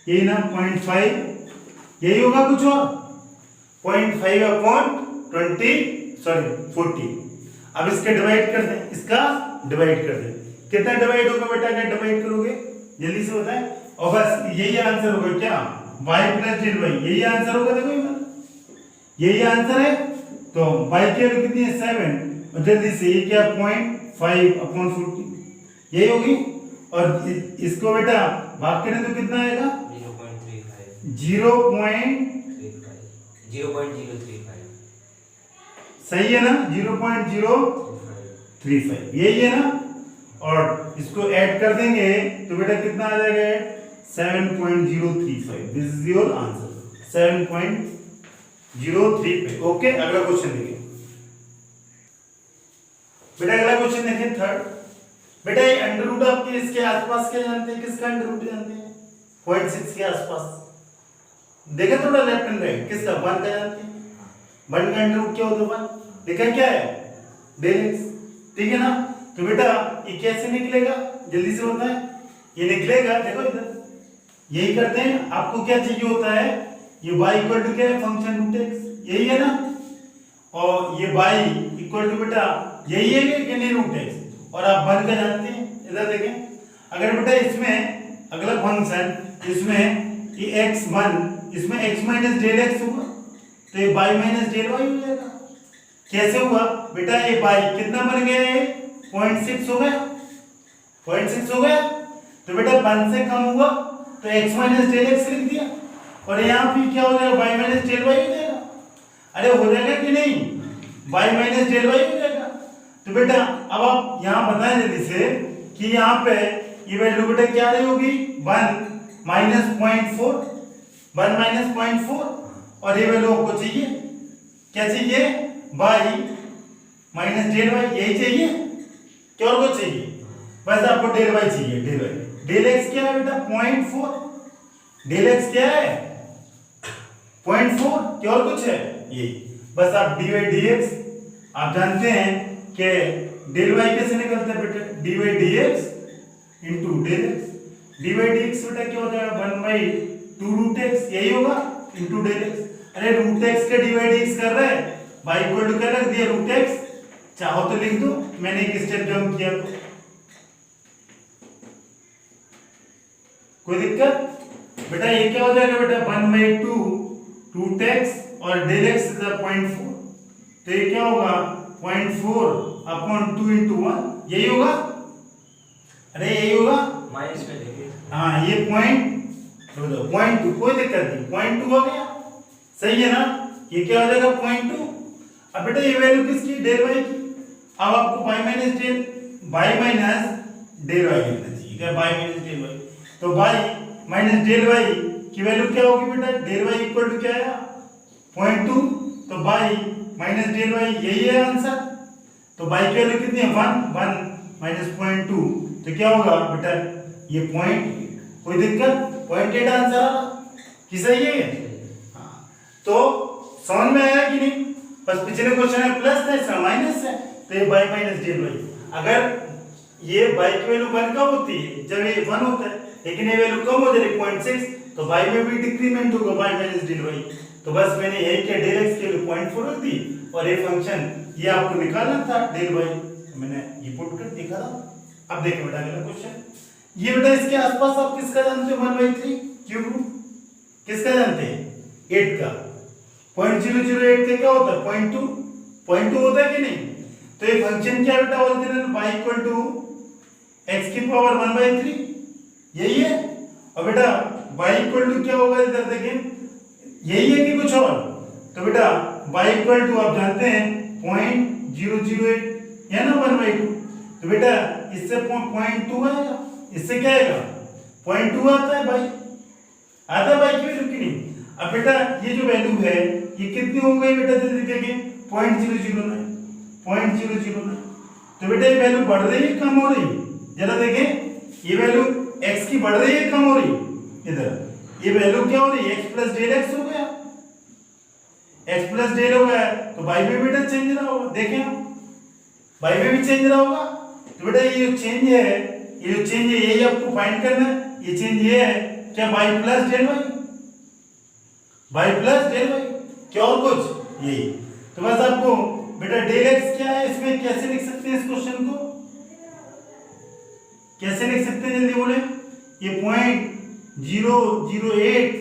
यही ना 0.5, यही होगा कुछ और 0.5 अपॉन 40। अब इसके डिवाइड कर दें, इसका डिवाइड कर दें, कितना डिवाइड होगा बेटा, क्या डिवाइड करोगे जल्दी से बताएं। और बस यही आंसर होगा क्या, y प्लस डेल वाई, यही आंसर होगा। देखो यही आंसर है। तो y की वैल्यू कितनी है 7, और जल्दी से ये क्या 0.5 अपॉन 40 यही होगी। और इसको बेटा भाग करें तो कितना आएगा, 0.035, सही है ना, 0.035 यही है ना। और इसको ऐड कर देंगे तो बेटा कितना आ जाएगा, 7.035, this is your answer, 7.035। Okay, अगला क्वेश्चन देखिए बेटा, अगला क्वेश्चन देखिए थर्ड। बेटा ये अंडर रूट आपके इसके आसपास क्या जानते हैं, किसका अंडर रूट जानते हैं, 0.6 के आसपास। देखा थोड़ा लेफ्ट एंड राइट, किसका 1 का जानते हैं, 1 का अंडर रूट क्या होता है 1, देखा क्या है डेल x, ठीक है ना। तो बेटा ये कैसे निकलेगा, जल्दी से बताएं। ये निकलेगा, देखो इधर यही करते हैं, आपको क्या चाहिए होता है, ये y इक्वल टू क्या है, फंक्शन रूट x, यही है ना। और ये y इक्वल टू बेटा यही है कि नहीं, रूट x, और आप 1 का जानते हैं। इधर देखें, अगर बेटा इसमें अगला फंक्शन, इसमें ये x1, इसमें x माइनस डेल x हुआ तो ये y माइनस डेल y हो जाएगा। कैसे हुआ बेटा, ये y कितना बन गया, ये 0.6 हो गया, 0.6 हो गया। तो बेटा 1 से कम हुआ तो x माइनस डेल x लिख दिया, और यहाँ पे क्या हो जाएगा, y माइनस डेल y हो जाएगा। अरे हो जाएगा कि नहीं, y माइनस डेल y हो जाएगा। तो बेटा अब आप यहाँ बताएं जल्दी से कि यहाँ पे ये वैल्यू बेटा क्या रही होगी, 1 माइनस 0.4, 1 माइनस 0.4, और ये वैल्यू आपको चाहिए, क्या चाहिए, y माइनस डेल y, यही चाहिए, क्या और कुछ चाहिए, बस आपको डेल y चाहिए, डेल y। डेल x क्या है बेटा 0.4, डेल x क्या है 0.4, क्या और कुछ है, यही। बस आप dy dx, आप जानते हैं कि डेल y कैसे निकलता है बेटा, dy dx into del x, dy dx बेटा क्या हो जाएगा 1/2 रूट x, यही होगा, इंटू डेल x। अरे रूट x का dy dx कर रहे हैं, y इक्वल टू क्या रख दिया, रूट x, चाहो तो लिख दो, मैंने एक स्टेप जंप किया तो कोई दिक्कत। बेटा ये क्या हो जाएगा बेटा 1/2 रूट x और डेल x इज 0.4, तो ये क्या होगा 0.4 अपॉन 2 इंटू 1, यही होगा। अरे यही होगा, माइनस में देखिए, हाँ ये 0.2, कोई दिक्कत नहीं, 0.2 हो गया, सही है ना। ये क्या हो जाएगा 0.2। अब बेटा ये वैल्यू किसकी, डेल y की। अब आपको y माइनस डेल y लिखना चाहिए, क्या y माइनस डेल y। तो y माइनस डेल y की वैल्यू क्या होगी बेटा, डेल y इक्वल टू क्या है 0.2, तो y माइनस डेल y, यही है आंसर। तो y की वैल्यू कितनी है 1 माइनस 0.2, तो क्या होगा बेटा ये पॉइंट, कोई दिक्कत। 0.8 आंसर आ रहा कि सही है? हाँ, तो समझ में आया कि नहीं? बस पिछले क्वेश्चन में प्लस था, इसका माइनस है, तो ये बाई माइनस डेल वाई। अगर ये बाई की वैल्यू 1 कब होती है? जब ये 1 होता है, लेकिन ये वैल्यू कम हो जाएगी 0.6, तो बाई में भी डिक्रीमेंट होगा बाई माइनस डेल वाई। तो बस मैंने यही किया, डेल एक्स की वैल्यू 0.4 रख दी और ये फंक्शन ये आपको निकालना था डेल वाई, मैंने ये पुट कर दिखा था। अब देखो बेटा अगला क्वेश्चन, ये बेटा इसके आसपास आप किसका जानते हो? 1/3 क्यूब रूट किसका जानते हैं? 8 का। 0.008 का क्या होता है? 0.2 होता है कि नहीं? तो ये फंक्शन क्या बेटा? Original y equal to x की पावर 1/3, यही है। और बेटा y इक्वल टू क्या होगा? इधर देखें, यही है कि कुछ और? तो बेटा y इक्वल टू आप जानते हैं 0.008 या ना 1/2। तो बेटा इससे 0.2 आएगा, इससे क्या आएगा? 0.2 आता है भाई, आता है भाई की वैल्यू की नहीं? अब बेटा ये जो वैल्यू है ये कितनी हो गई बेटा? जल्दी देखेंगे 0.009, 0.009। तो बेटा ये वैल्यू बढ़ रही है कम हो रही? जरा देखें, ये वैल्यू x की बढ़ रही है कम हो रही? इधर ये वैल्यू क्या हो रही है? x प्लस डेल x हो गया, x प्लस डेल हो गया, तो y में बेटा चेंज रहा होगा। देखें आप y में भी चेंज रहा होगा। तो बेटा ये जो चेंज है, ये जो चेंज है यही आपको फाइंड करना है। ये चेंज ये है क्या? y plus del y, y plus del y, क्या और कुछ? यही। तो बस आपको बेटा डेल x क्या है, इसमें कैसे लिख सकते हैं? इस क्वेश्चन को कैसे लिख सकते हैं? जल्दी बोले। ये 0.008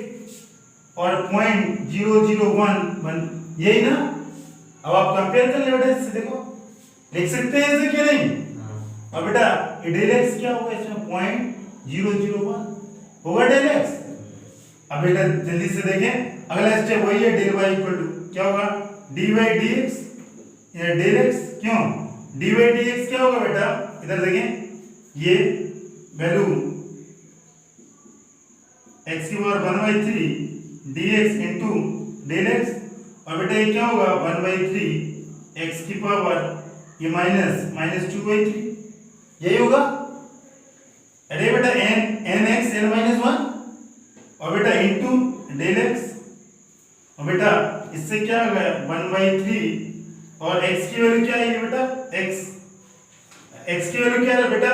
और 0.001 यही ना? अब आप कंपेयर कर ले बेटा इससे, देखो लिख सकते हैं ऐसे क्या नहीं? अब बेटा ये डेल x क्या होगा? इसमें 0.001 होगा डेल x। अब बेटा जल्दी से देखें, अगला स्टेप वही है, डेल y इक्वल टू क्या होगा? dy dx या डेल x, क्यों? dy dx क्या होगा बेटा? इधर देखें, ये वैल्यू x की power 1/3 dx into del x, और बेटा ये क्या होगा? 1/3 x की पावर ये माइनस 2/3, यही होगा। अरे बेटा n x n - 1 और बेटा इनटू डेल x, और बेटा इससे क्या आ गया? 1/3 और x की वैल्यू क्या है बेटा? x की वैल्यू क्या है बेटा?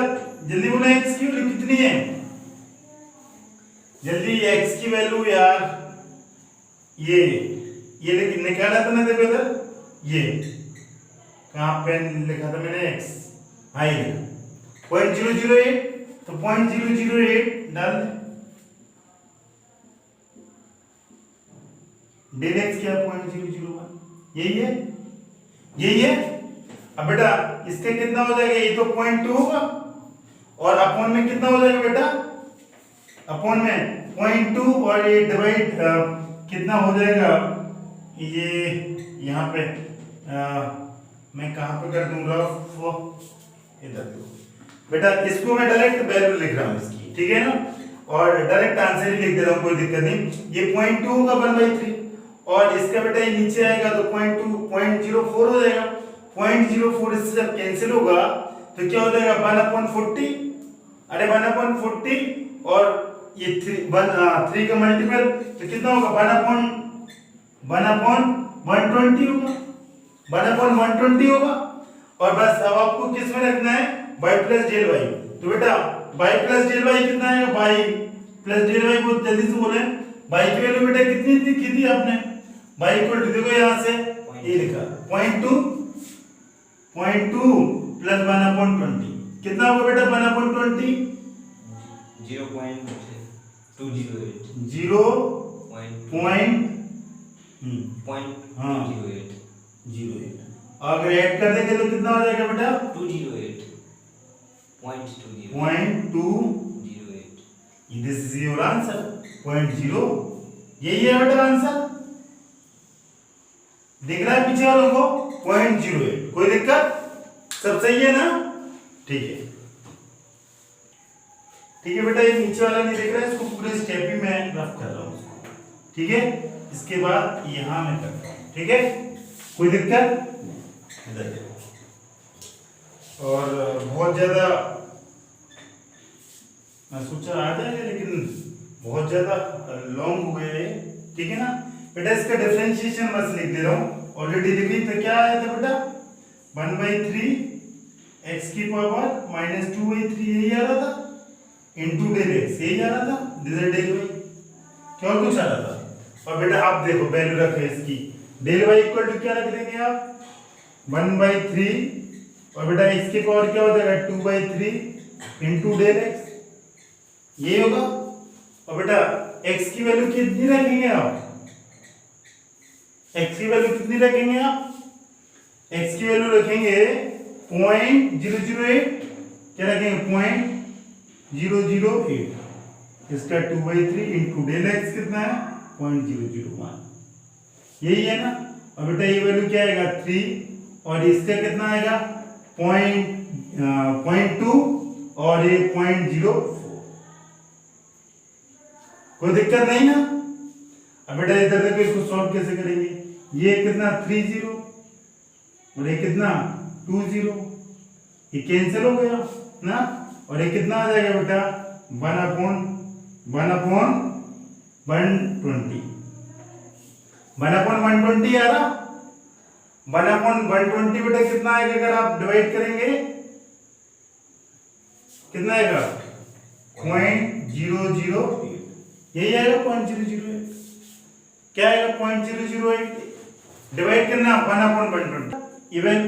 जल्दी बोले, x की वैल्यू कितनी है? जल्दी x की वैल्यू यार, ये लेकिन निकाला था ना, देखो इधर, ये कहां पे लिखा था मैंने? x, हाँ ये 0.008, तो 0.008 डाल दे। डेल x क्या? 0.001, यही है। अब बेटा इसका कितना हो जाएगा? ये तो 0.2 होगा, और अपॉन में कितना हो जाएगा बेटा? अपॉन में 0.2 और ये डिवाइड कितना हो जाएगा? ये यहाँ पे मैं कहाँ पे कर दूंगा? इधर बेटा इसको मैं डायरेक्ट वैल्यू लिख रहा हूँ इसकी, ठीक है ना? और डायरेक्ट आंसर ही लिख दे रहा हूँ, कोई दिक्कत नहीं। ये 0.2 होगा 1/3, और इसका बेटा ये नीचे आएगा तो 0.04 हो जाएगा। 0.04 इससे जब कैंसिल होगा तो क्या हो जाएगा? 1/40। अरे 1/40 और ये 3 का मल्टीपल तो कितना होगा? 1/120 होगा, 1/120 होगा। और बस अब आपको किस में रखना है? y plus del y। तो बेटा y प्लस डेल y कितना आएगा? y प्लस डेल y को जल्दी से बोले, y की वैल्यू बेटा कितनी थी आपने? y इक्वल टू देखो यहां से ये लिखा 0.2 प्लस 1/20 कितना होगा बेटा? 1/20 0.08। अगर ऐड कर देंगे तो कितना हो जाएगा बेटा? 0.208। दिस इज योर आंसर 0.0, यही है बेटा आंसर। दिख रहा है पीछे वालों को? 0.08। कोई दिक्कत? सब सही है ना? ठीक है बेटा, ये नीचे वाला नहीं दिख रहा है, इसको पूरे स्टेप ही मैं रफ कर रहा हूँ, ठीक है? इसके बाद यहां मैं करता हूँ, ठीक है? कोई दिक्कत? इधर देखो, और बहुत ज्यादा मैं सोचा आ जाएगा, लेकिन बहुत ज्यादा लॉन्ग हो गया है, ठीक है ना बेटा। इसका डिफरेंशिएशन बस लिख दे रहा हूँ, ऑलरेडी लिख ली। तो क्या आया था बेटा 1/3 x की पावर -2/3 यही आ रहा था, इनटू डेल x यही आ रहा था, डेल y क्या और कुछ आ रहा था। और बेटा आप देखो वैल्यू रखो इसकी, डेल y इक्वल टू क्या रख देंगे आप 1/3 और बेटा x की पावर क्या हो जाएगा 2/3 इनटू डेल x ये होगा। और बेटा x की वैल्यू कितनी रखेंगे आप, x की वैल्यू कितनी रखेंगे आप, x की वैल्यू रखेंगे 0.008, क्या रखेंगे 0.008, इसका 2/3 इंटू डेल x कितना है 0.001, यही है ना। और बेटा ये वैल्यू क्या आएगा 3 और इसका कितना आएगा 0.2 और ये 0.04, कोई दिक्कत नहीं ना। अब बेटा इधर देखो इसको सॉल्व कैसे करेंगे, ये कितना 30 और ये कितना 20, ये कैंसिल हो गया ना। और ये कितना आ जाएगा बेटा 1/120 आ रहा। 1/120 बेटा कितना आएगा अगर आप डिवाइड करेंगे, कितना आएगा 0.008, यही आएगा 0.008, क्या आएगा 0.008, डिवाइड करना 1/120 इवन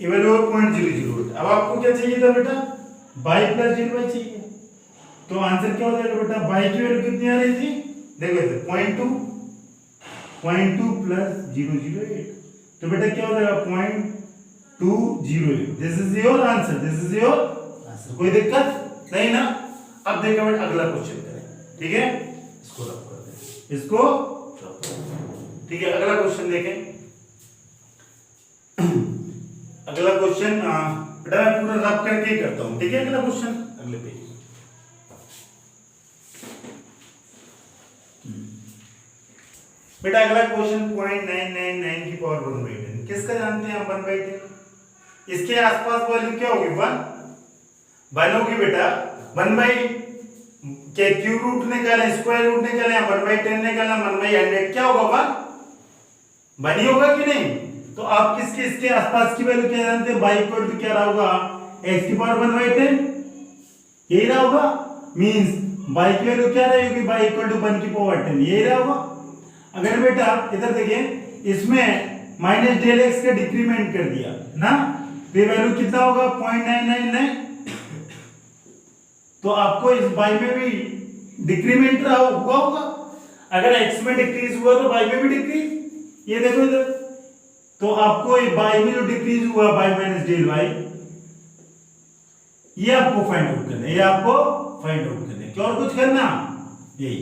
ओवर 0.008। अब आपको क्या चाहिए था बेटा y प्लस डेल y चाहिए, तो आंसर क्या हो जाएगा बेटा y की वैल्यू कितनी आ रही थी, देखो इधर 0.2 प्लस 008, तो बेटा क्या हो जाएगा 0.208। This is your answer, this is your answer, कोई दिक्कत नहीं ना। अब देखो बेटा अगला क्वेश्चन करें, ठीक है, इसको रब कर दें, इसको ठीक है। अगला क्वेश्चन देखें, अगला क्वेश्चन बेटा मैं पूरा रब करके ही करता हूं, ठीक है। अगला क्वेश्चन अगले पेज, बेटा अगला क्वेश्चन 0.999 की पावर 1/10 किसका जानते हैं हम 1/10, इसके आसपास वैल्यू क्या होगी 1 होगी बेटा 1 के क्यूब रूट निकालें, स्क्वायर रूट निकालें, 1/10 निकालना 1/100 क्या होगा 1 ही होगा कि नहीं। तो आप किसके इसके आसपास की वैल्यू क्या जानते हैं, y इक्वल टू क्या रहा होगा x की पावर 1/10 यही रहा होगा, मींस y की वैल्यू क्या रहेगी y इक्वल टू 1 की पावर 10 यही रहा होगा। अगर बेटा इधर देखिए इसमें माइनस डेल x का डिक्रीमेंट कर दिया ना, तो ये वैल्यू कितना होगा 0.999, तो आपको इस y में भी डिक्रीमेंट रहा हुआ होगा, अगर x में डिक्रीज हुआ तो y में भी डिक्रीज, ये देखो इधर, तो आपको ये y में जो डिक्रीज हुआ y माइनस डेल y ये आपको फाइंड आउट करना है, ये आपको फाइंड आउट करना है, क्या और कुछ करना, यही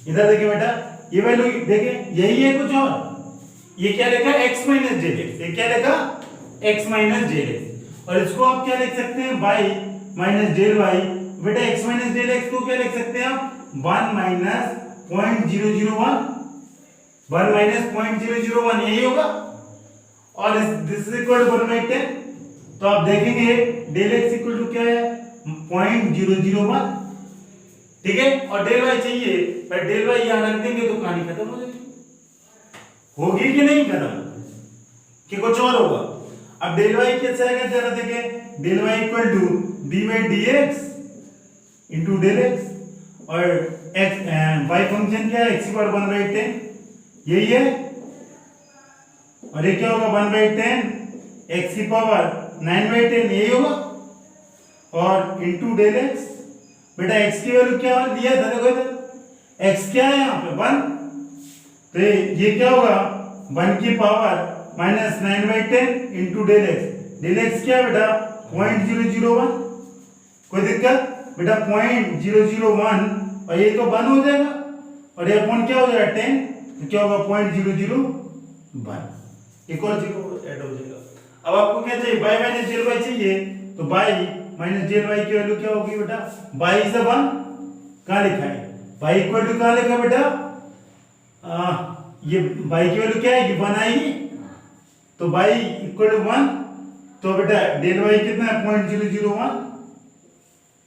इधर देखिए बेटा ये वैल्यू देखिए यही है, कुछ और ये क्या लिखा x माइनस जेड एक्स, ये क्या लिखा x माइनस जेड एक्स, और इसको आप क्या लिख सकते हैं y माइनस डेल y, बेटा x माइनस डेल एक्स को क्या लिख सकते हैं आप 1 माइनस 0.001, 1 माइनस 0.001 यही होगा, और दिस इज इक्वल टू 1/10, तो आप देखेंगे डेल x इक्वल टू क्या है 0.001, ठीक है। और डेल y चाहिए, पर डेल y यहां रख देंगे तो कहानी खत्म हो जाएगी, होगी कि नहीं खत्म, कि कुछ और होगा। अब डेल y कैसे आएगा जरा देखें, del y equal to d by dx into del x, और x y फंक्शन क्या है x की पावर 1/10 यही है, और ये क्या होगा 1/10 x की पावर 9/10 यही होगा, और इंटू डेल x, बेटा x की वैल्यू क्या दिया था देखो इधर, x क्या है यहाँ पे 1, तो ये क्या होगा 1 की power minus 9/10 into del x क्या है बेटा 0.001, कोई दिक्कत बेटा 0.001, और ये तो 1 हो जाएगा, और ये अपॉन क्या हो जाएगा 10, तो क्या होगा 0.001, एक और जीरो ऐड हो जाएगा। अब आपको क्या चाहिए y माइनस डेल y चाहिए, तो y माइनस डेल y की वैल्यू क्या होगी बेटा y इज 1, कहां लिखा है y इक्वल टू कहां लिखा बेटा ये y की वैल्यू क्या है 1 आएगी, तो y इक्वल टू 1, तो बेटा डेल y कितना है 0.001,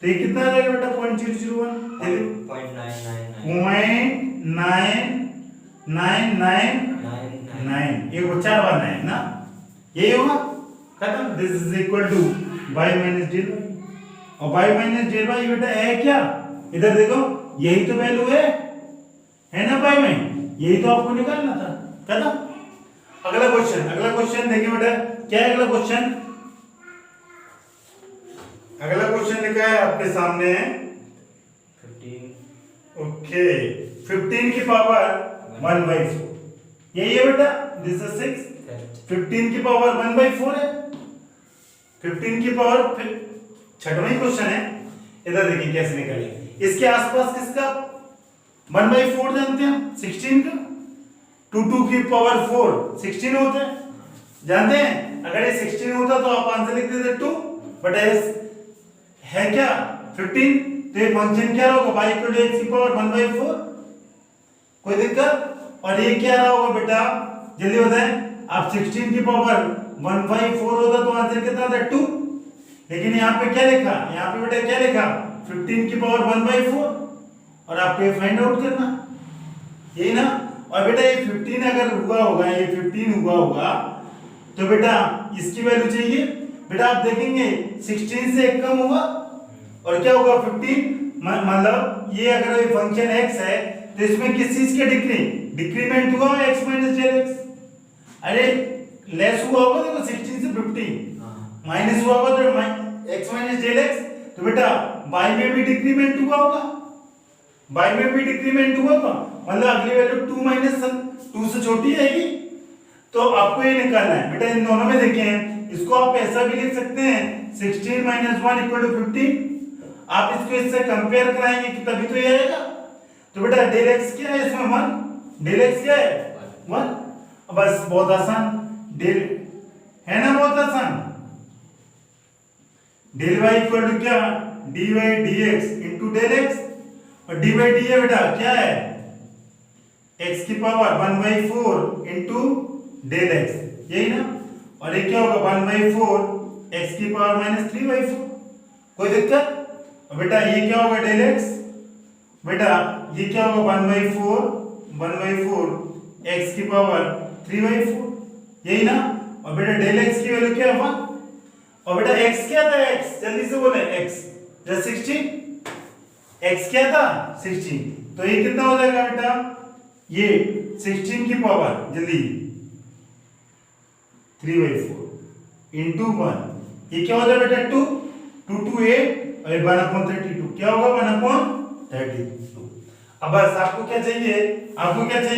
तो ये कितना आ जाएगा बेटा 0.001 0.9999 ये वो 4 बार 9 ना यही होगा खत्म। This is equal to y minus del y और y माइनस डेल y बेटा है क्या इधर देखो यही तो वैल्यू है ना y में यही तो आपको निकालना था खत्म। अगला क्वेश्चन देखिए बेटा क्या है अगला क्वेश्चन लिखा है आपके सामने 15 ओके 15 की पावर 1/4 यही है बेटा दिस इज 6 15 की पावर 1/4 है 15 की पावर छठवां क्वेश्चन है इधर देखिए कैसे निकालेंगे इसके आसपास किसका 1/4 जानते हैं 16 का 2 की पावर 4 16 होता है जानते हैं अगर ये 16 होता तो आप आंसर लिख देते 2 बट है क्या 15 तो ये फंक्शन क्या होगा y इक्वल टू x की पावर 1/4 कोई दिक्कत और ये क्या रहा होगा बेटा जल्दी बताएं आप 16 की पावर 1/4 होता तो आंसर कितना था 2 लेकिन यहाँ पे क्या लिखा यहाँ पे बेटा क्या लिखा 15 की पावर 1/4 और आपको ये फाइंड आउट करना यही ना और बेटा ये 15 अगर हुआ होगा ये 15 हुआ होगा तो बेटा इसकी वैल्यू चाहिए बेटा आप देखेंगे 16 से एक कम होगा और क्या होगा 15 मतलब ये अगर ये फंक्शन x है तो इसमें किस चीज का डिक्रीमेंट हुआ x माइनस डेल x अरे लेस हुआ होगा देखो 16 से 15 माइनस हुआ होगा तो x माइनस डेल x तो बेटा y में भी डिक्रीमेंट हुआ होगा मतलब अगली वैल्यू 2 माइनस 2 से छोटी आएगी तो आपको ये निकालना है बेटा इन दोनों में देखें इसको आप ऐसा भी लिख सकते हैं 16 माइनस 1 इक्वल टू 15 आप इसको इससे कंपेयर कराएंगे कि तभी तो ये आएगा तो बेटा डेल x क्या है इसमें 1 डेल x क्या है 1 बस बहुत आसान डेल है ना बहुत आसान डेल y इक्वल टू क्या dy dx into del x और dy dx बेटा क्या है x की पावर 1/4 इनटू डेल x यही ना और ये क्या होगा 1/4 x की पावर -3/4 कोई दिक्कत और बेटा ये क्या होगा डेल x बेटा ये क्या होगा 1/4 x की पावर 3/4 यही ना और बेटा डेल x की वैल्यू क्या है 1 और बेटा x क्या था x जल्दी से बोले x जस्ट 16 x क्या था 16 तो ये कितना हो जाएगा बेटा ये 16 की पावर जल्दी 3/4 इनटू 1 ये क्या हो जाएगा बेटा 2 2 2 8 और 1/32 क्या होगा 1/32 अब बस आपको क्या चाहिए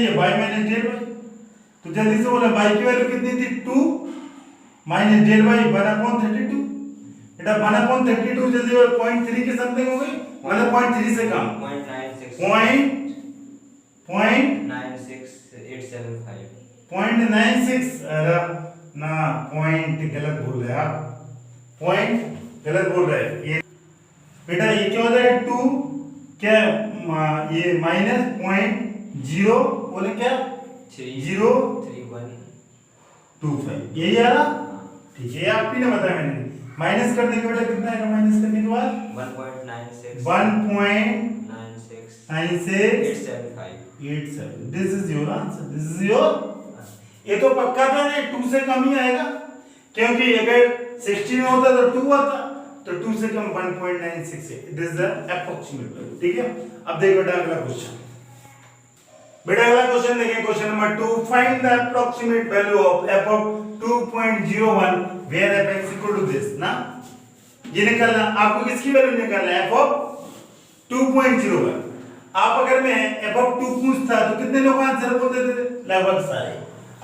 y माइनस डेल y तो जल्दी से बोला y की वैल्यू कितनी थी 2 माइनस डेल y 1/32 बेटा 1/32 जल्दी 0.3 के समथिंग हो गई मतलब 0.3 से कम 0.96875 अरे ना पॉइंट गलत बोल रहे हैं आप पॉइंट गलत बोल रहे हैं ये बेटा ये क्या हो जाएगा 2 क्या ये -0 बोले क्या 03125 यही आ रहा ठीक है आप भी ना बताया मैंने माइनस करने के बेटा कितना आएगा माइनस करने के बाद 1.9687 this is your answer this is your ये तो पक्का था ये 2 से कम ही आएगा क्योंकि अगर 16 होता तो 2 आता तो 2 से कम 1.96 है this is the approximate value ठीक है। अब देखो बेटा अगला क्वेश्चन देखिए question number 2 find the approximate value of f of 2.01 where f is equal to this ना ये निकालना आपको किसकी वैल्यू निकालना है f of 2.01 आप अगर मैं f of 2 पूछता तो कितने लोग आंसर बोल देते थे लगभग सारे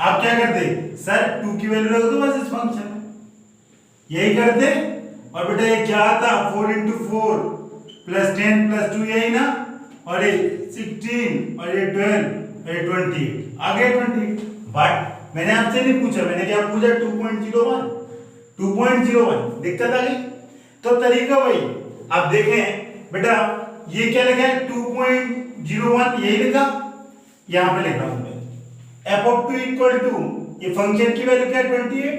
आप क्या करते सर 2 की वैल्यू रख दो बस इस फंक्शन में यही करते और बेटा ये क्या आता 4 into 4 plus 10 plus 2 यही ना और ये 16 और ये 12 और ये 28 आगे 28 बट मैंने आपसे नहीं पूछा मैंने क्या पूछा 2.01 दिक्कत आ गई तो तरीका वही आप देखें बेटा ये क्या लिखा है 2.01 यही लिखा यहां पे लिखा हूं मैं f of 2 इक्वल टू ये फंक्शन की वैल्यू क्या है 28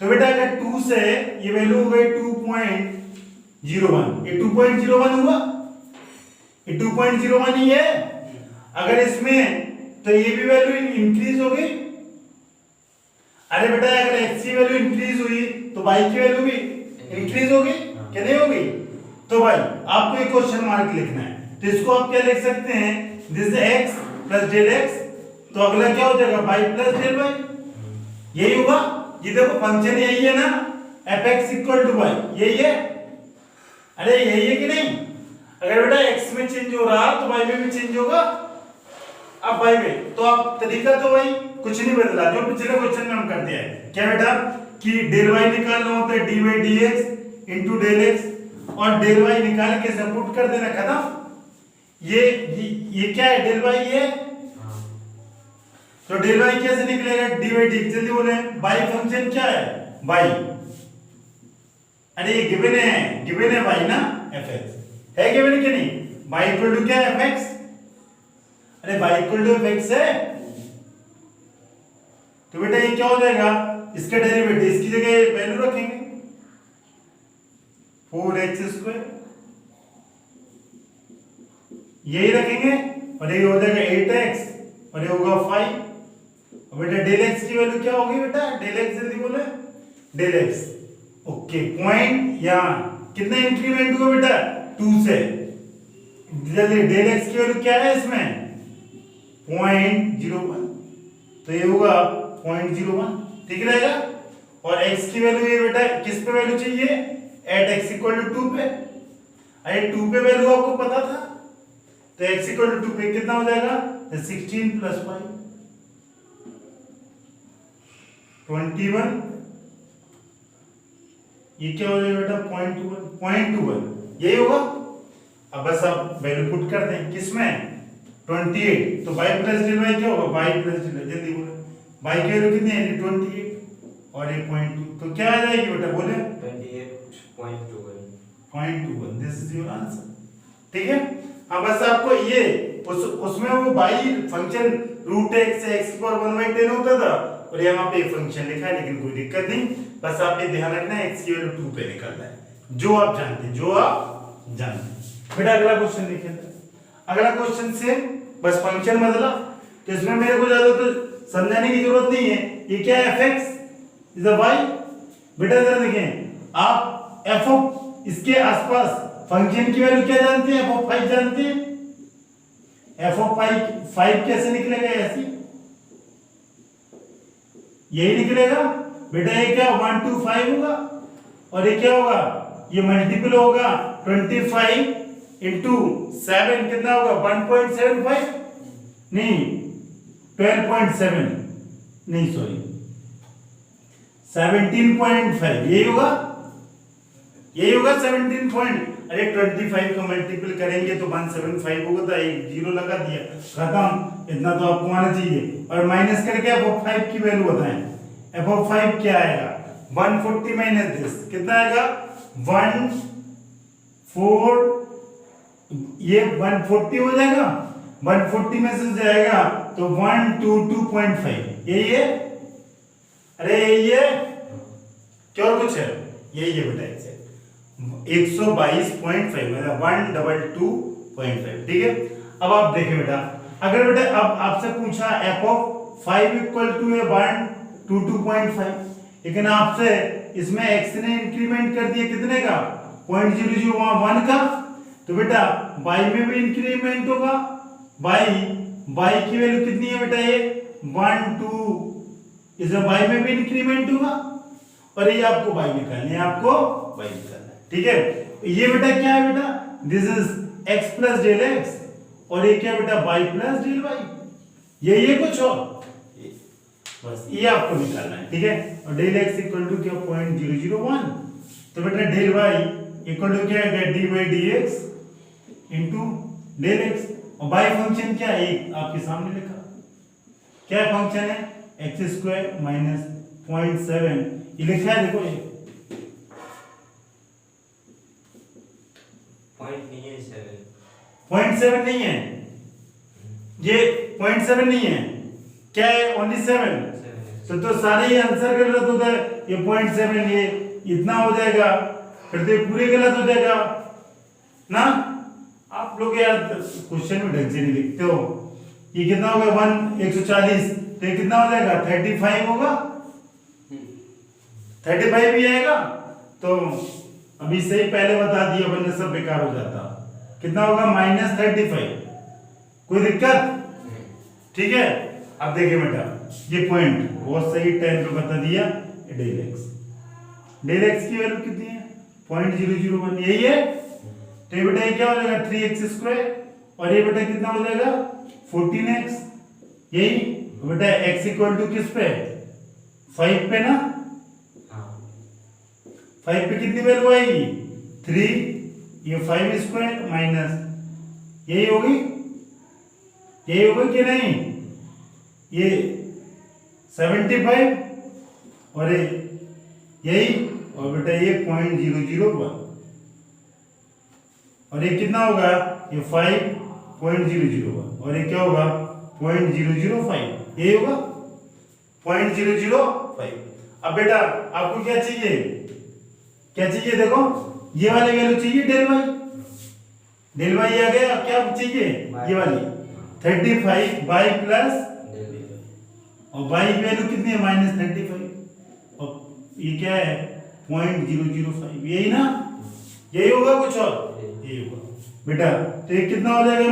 तो बेटा अगर 2 से ये वैल्यू हो गई 2.01 2.01 ये 2.01 हुआ, ये 2.01 ही है। अगर इसमें तो ये भी वैल्यू इंक्रीज हो गई। अरे बेटा अगर x की वैल्यू इंक्रीज हुई तो y की वैल्यू भी इंक्रीज होगी क्या नहीं होगी? तो भाई आपको एक क्वेश्चन मार्क लिखना है, तो इसको आप क्या लिख सकते हैं, this is x plus del x, तो अगला क्या हो जाएगा y प्लस डेल y, यही होगा। ये देखो फंक्शन यही है ना, fx इक्वल टू y, यही है। अरे यही है कि नहीं? अगर बेटा x में चेंज हो रहा तो y में भी चेंज होगा। अब y में तो आप तरीका तो वही, कुछ नहीं बदला जो पिछले क्वेश्चन में हम करते हैं। क्या बेटा कि डेल y निकालना होता है dy dx into del x, और डेल y निकाल के सबूट कर देना, खत्म। ये क्या है, डेल y ये, तो डेल y कैसे निकलेगा, dy dx, जल्दी बोले। y फंक्शन क्या है, y, अरे ये गिवन है y ना, fx है गिवन कि नहीं, y इक्वल टू क्या है fx, अरे y इक्वल टू fx है, तो बेटा ये क्या हो जाएगा, इसका डेरिवेटिव इसकी जगह वैल्यू रखेंगे 4x², यही रखेंगे, और ये हो जाएगा 8x, और ये होगा 5। और बेटा डेल x की वैल्यू क्या होगी बेटा, डेल x जल्दी बोले, डेल x, ओके पॉइंट, यहाँ कितना इंक्रीमेंट हुआ बेटा 2 से, जल्दी डेल x की वैल्यू क्या है इसमें 0.01, तो ये होगा 0.01, ठीक रहेगा। और x की वैल्यू ये बेटा किस पे वैल्यू चाहिए, एट x इक्वल टू 2 पे, अरे 2 पे वैल्यू आपको पता था, तो x इक्वल टू 2 पे कितना हो जाएगा, 16 प्लस 5 21, ये क्या हो जाएगा बेटा 0.21 यही होगा। अब बस आप वैल्यू पुट कर दें किसमें 28, तो y प्लस डेल y क्या होगा, y प्लस डेल, जल्दी बोले, y की वैल्यू कितनी है 28 और 0.2, तो क्या आ जाएगी बेटा बोले 28.21, दिस इज योर आंसर, ठीक है। हाँ बस आपको ये उसमें वो y फंक्शन रूट x से x की पावर 1/10 होता था, और यहाँ पे फंक्शन लिखा है, लेकिन कोई दिक्कत नहीं, बस आप ये ध्यान रखना है x की वैल्यू 2 पे निकलना है, जो आप जानते हैं। बेटा अगला क्वेश्चन देखिए, अगला क्वेश्चन से बस फंक्शन बदला, तो इसमें मेरे को ज्यादा तो समझाने की जरूरत नहीं है। ये क्या है fx इज अ y, बेटा जरा देखें आप f ऑफ इसके आसपास फंक्शन की वैल्यू क्या जानते हैं, f ऑफ 5 जानते हैं, f ऑफ 5 कैसे निकलेगा, ऐसे यही निकलेगा बेटा। ये क्या 1 2 5 होगा, और ये क्या होगा, ये मल्टीपल होगा 25 इंटू 7 कितना होगा 1.75, नहीं 12.7, नहीं सॉरी 17.5, यही होगा 17 पॉइंट, अरे 25 का मल्टीपल करेंगे तो 175 होगा, तो एक जीरो लगा दिया, खत्म, इतना तो आपको आना चाहिए। और माइनस करके f ऑफ 5 की वैल्यू बताएं, f ऑफ 5 क्या आएगा 140 माइनस दिस कितना आएगा 14, ये 140 हो जाएगा, 140 में से जाएगा तो 122.5, यही है, अरे यही है क्या और कुछ है, यही है बेटा एग्जैक्ट 122.5 मतलब 122.5, ठीक है। अब आप देखें बेटा, अगर बेटा अब आपसे पूछा f ऑफ 5 इक्वल टू 122.5, लेकिन आपसे इसमें x ने इंक्रीमेंट कर दिया कितने का 0.001 का, तो बेटा y में भी इंक्रीमेंट होगा, y की वैल्यू कितनी है बेटा, ये 1 2 इस y में भी इंक्रीमेंट होगा, और ये आपको y निकालना है, ठीक है। ये बेटा क्या है बेटा, this is x plus del x, और ये क्या बेटा y प्लस डेल y, ये कुछ और, बस ये आपको निकालना है, ठीक है। और डेल x इक्वल टू क्या 0.001, तो बेटा डेल y इक्वल टू क्या है dy dx into del x, और y फंक्शन क्या है आपके सामने लिखा, क्या फंक्शन है x² माइनस 0.7, ये लिखा है देखो, ये पॉइंट 7 नहीं है, ये 0.7 नहीं है, क्या है ओनली 7, तो सारे ही आंसर कर लो, तो ये 0.7 ये इतना हो जाएगा, फिर तो ये पूरे गलत हो जाएगा ना। आप लोग यार क्वेश्चन में ढंग से नहीं लिखते हो। ये कितना हो गया 140, तो ये कितना हो जाएगा 35 होगा, 35 भी आएगा। तो अभी से ही पहले बता दिया वरना सब बेकार हो जाता। कितना होगा -35। कोई दिक्कत? ठीक है। अब देखिए बेटा ये पॉइंट बहुत सही टाइम पे बता दिया। डेल एक्स की वैल्यू कितनी है 0.001, यही है। तो ये बेटा ये क्या हो जाएगा 3x², और ये बेटा कितना हो जाएगा 14x, यही। तो बेटा x इक्वल टू किस पे 5 पे ना, 5 पे कितनी वैल्यू आएगी 3, ये 5² माइनस यही होगी, यही होगी कि नहीं, ये 75 और यही, और बेटा ये 0.001, और ये कितना होगा ये 5.001, और ये क्या होगा 0.005, यही होगा 0.005। अब बेटा आपको क्या चाहिए, क्या चाहिए, देखो ये वाली वैल्यू चाहिए डेल वाई आ गया। अब क्या चाहिए ये वाली 35 बाई प्लस, और बाई की वैल्यू कितनी है -35, और ये क्या है 0.005, यही ना, यही होगा कुछ और, यही होगा बेटा। तो ये कितना हो जाएगा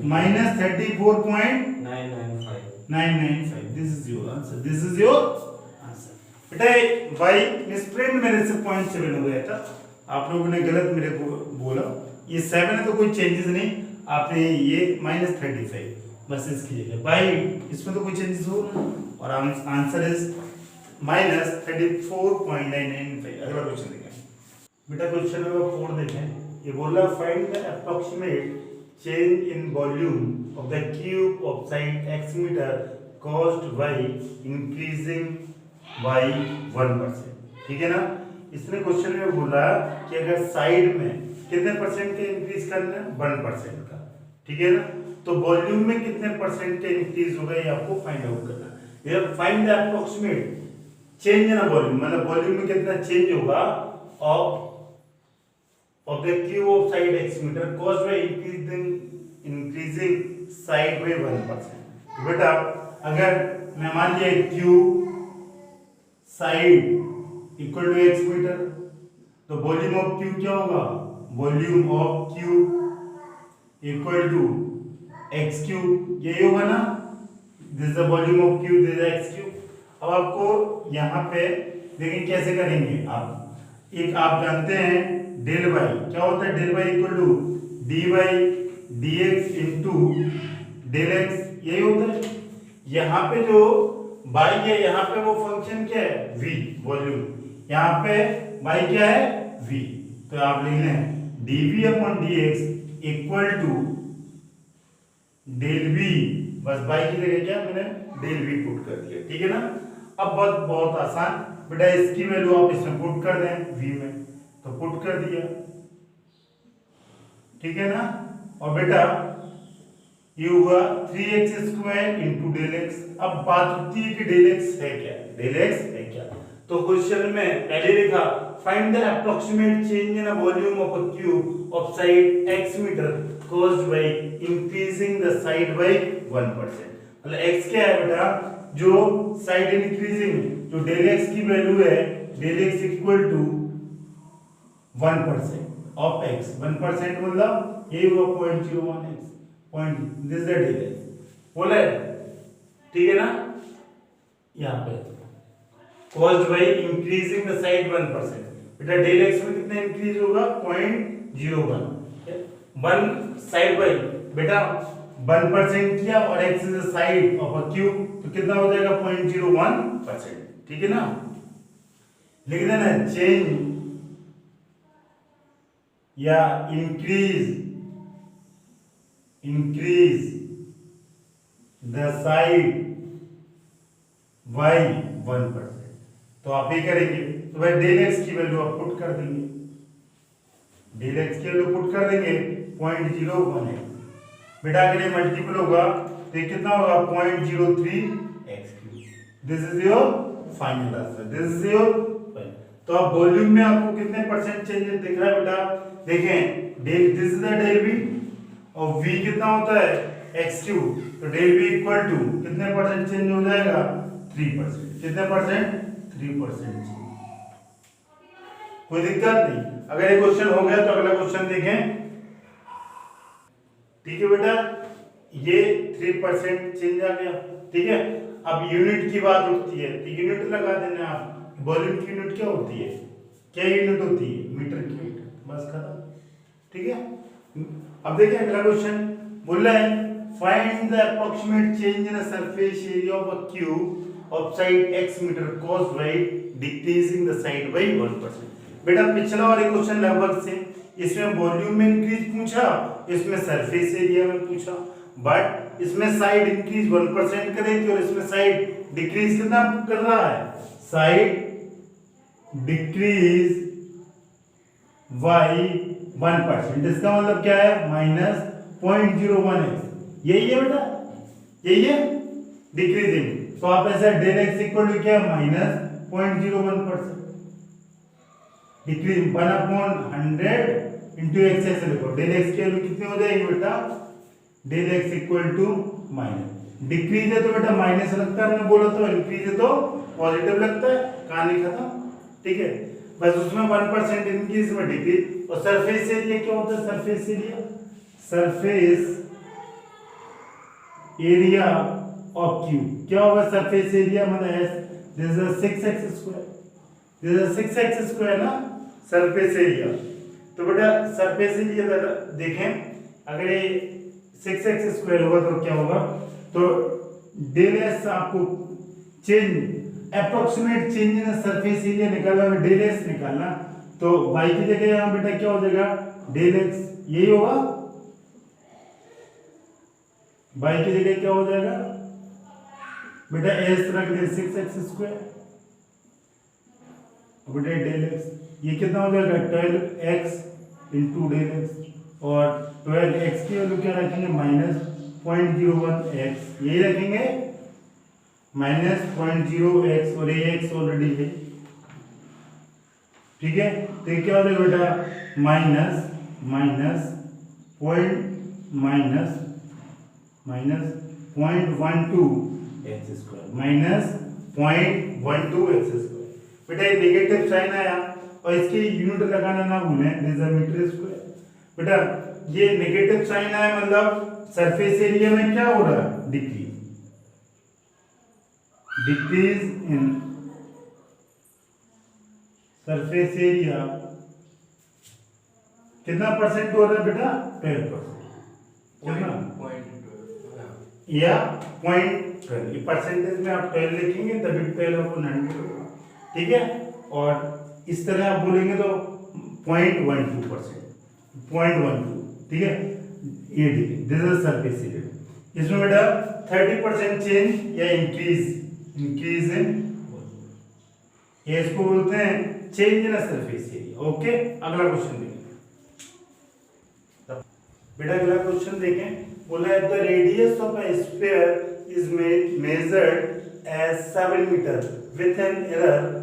-34.995, this is your answer, this is your answer. बेटा बाई मिसप्रिंट मेरे से 0.7 हो गया था, आप लोगों ने गलत मेरे को बोला। ये 7 है तो कोई चेंजेस नहीं, आपने ये -35 बस इसकी जगह बाई, इसमें तो कोई चेंजेस हो ना, और आंसर इज -34.995। अगला क्वेश्चन देखें बेटा, क्वेश्चन नंबर 4 देखें। ये बोल रहा है find the approximate change in volume of the cube of side x metre caused by increasing by 1%। ठीक है ना। इसने क्वेश्चन में बोला कि अगर साइड में कितने परसेंट का इंक्रीज करना है 1% का, ठीक है ना, तो वॉल्यूम में कितने परसेंट का इंक्रीज होगा ये आपको फाइंड आउट करना है। ये find the approximate change in volume, मतलब वॉल्यूम में कितना चेंज होगा of the cube of side x meter caused by increasing side by 1%। तो बेटा अगर मैं मान लिया cube side equal to x metre, तो वॉल्यूम ऑफ क्यूब क्या होगा, volume of cube equal to x cube, यही होगा ना, this is the volume of cube, this is x cube. अब आपको यहाँ पे देखिए कैसे करेंगे आप, एक आप जानते हैं डेल वाई क्या होता है, del y equal to d y d x into del x, यही होता है। यहाँ पे जो बाई है, यहाँ पे वो फंक्शन क्या है v, वॉल्यूम, यहाँ पे बाई क्या है v, तो आप लिख लें dv upon dx equal to del v, बस बाई की जगह क्या मैंने डेल v पुट कर दिया, ठीक है ना। अब बहुत आसान बेटा, इसकी वैल्यू आप इसमें पुट कर दें v में, तो पुट कर दिया, ठीक है ना। और बेटा ये हुआ 3x² इंटू डेल एक्स। अब बात होती है कि डेल एक्स है क्या, डेल एक्स है क्या, तो क्वेश्चन में पहले लिखा find the approximate change in volume of a cube of side x metre caused by increasing the side by 1%। मतलब x क्या है बेटा, जो साइड इंक्रीजिंग, जो डेल एक्स की वैल्यू है del x equal to 1% of x, 1% मतलब यही हुआ 0.01x, point this the del x बोला है, ठीक है ना। यहाँ पे caused by increasing the side 1%, बेटा डेल एक्स में कितना इंक्रीज होगा 0.01, 1 साइड बाई बेटा 1% किया, और x is the side of a cube, तो कितना हो जाएगा 0.01%, ठीक है ना। लिख देना चेंज या इंक्रीज द साइड बाई 1%, तो आप ये करेंगे, तो भाई डेल एक्स की वैल्यू आप पुट कर देंगे, डेल एक्स की वैल्यू पुट कर देंगे 0.01 है बेटा, अगर ये मल्टीपल होगा तो ये कितना होगा 0.03x3। This is your final answer, this is your final. तो अब वॉल्यूम में आपको कितने परसेंट चेंज दिख रहा है बेटा? देखें, del this is the del v और v कितना होता है x3, तो डेल v इक्वल टू कितने परसेंट चेंज हो जाएगा? 3%। कितने परसेंट? 3%। कोई दिक्कत नहीं। अगर ये क्वेश्चन हो गया तो अगला क्वेश्चन देखें। ठीक है बेटा, ये 3% चेंज आ गया। ठीक है, अब यूनिट की बात उठती है तो यूनिट लगा देना आप। वॉल्यूम की यूनिट क्या होती है? क्या यूनिट होती है? Metre cube. बस खत्म। ठीक है, अब देखिए अगला क्वेश्चन बोल रहा है find the approximate change in surface area of a cube of side x metre caused by decreasing the side by 1%। बेटा पिछला वाले क्वेश्चन लगभग से, इसमें वॉल्यूम में इंक्रीज पूछा, इसमें सरफेस एरिया में पूछा, बट इसमें साइड इंक्रीज 1% कर रही थी और इसमें साइड डिक्रीज कितना कर रहा है? Side decrease by 1%। इसका मतलब क्या है? -0.01x। यही है बेटा, यही है डिक्रीजिंग। तो आप ऐसा डेल एक्स इक्वल टू क्या? -0.01%। डिक्रीज 1/100 इंटू एक्स ऐसे लिखो। डेल एक्स की वैल्यू कितनी हो जाएगी बेटा? Del x equal to minus, decrease है तो बेटा माइनस लगता है, हमने बोला तो इंक्रीज है तो पॉजिटिव लगता है। कहानी खत्म। ठीक है, बस उसमें 1% इंक्रीज में डिक्रीज। और सरफेस एरिया क्या होता है? Surface area, surface area of cube क्या होगा? सरफेस एरिया मतलब this is 6x square, this is 6x square ना सरफेस एरिया। तो बेटा सरफेस एरिया देखें, अगर ये 6x स्क्वायर होगा तो क्या होगा? तो डेल एस आपको change approximate change in surface area निकालना है, डेल एस निकालना। तो y की जगह यहाँ बेटा क्या हो जाएगा? डेल एक्स, यही होगा। y की जगह क्या हो जाएगा बेटा? एस रख दे 6x स्क्वायर, बेटा डेल एक्स, ये कितना हो जाएगा? 12x into del x. और 12x की वैल्यू क्या रखेंगे? -0.01x, यही रखेंगे -0.0x, और ये x ऑलरेडी है। ठीक है, तो ये क्या हो जाएगा बेटा? -0.12x square, -0.12x square. बेटा ये नेगेटिव साइन आया और इसकी यूनिट लगाना ना भूलें, मीटर स्क्वायर। बेटा ये नेगेटिव साइन आया मतलब सरफेस एरिया में क्या हो रहा है? Decrease, decrease in surface area कितना परसेंट हो रहा है बेटा? 12%। कितना? या 0.12। ये परसेंटेज में आप 12 लिखेंगे तभी 12/100 होगा। ठीक है, और इस तरह आप बोलेंगे तो 0.12%, 0.12। ठीक है, ये दिस इज सरफेस एरिया। इसमें बेटा 30% चेंज या इंक्रीज इन, ये इसको बोलते हैं change in surface area. Okay, अगला क्वेश्चन देखें बेटा। अगला क्वेश्चन देखें, बोला है the radius of a sphere is measured as 7 metre with an error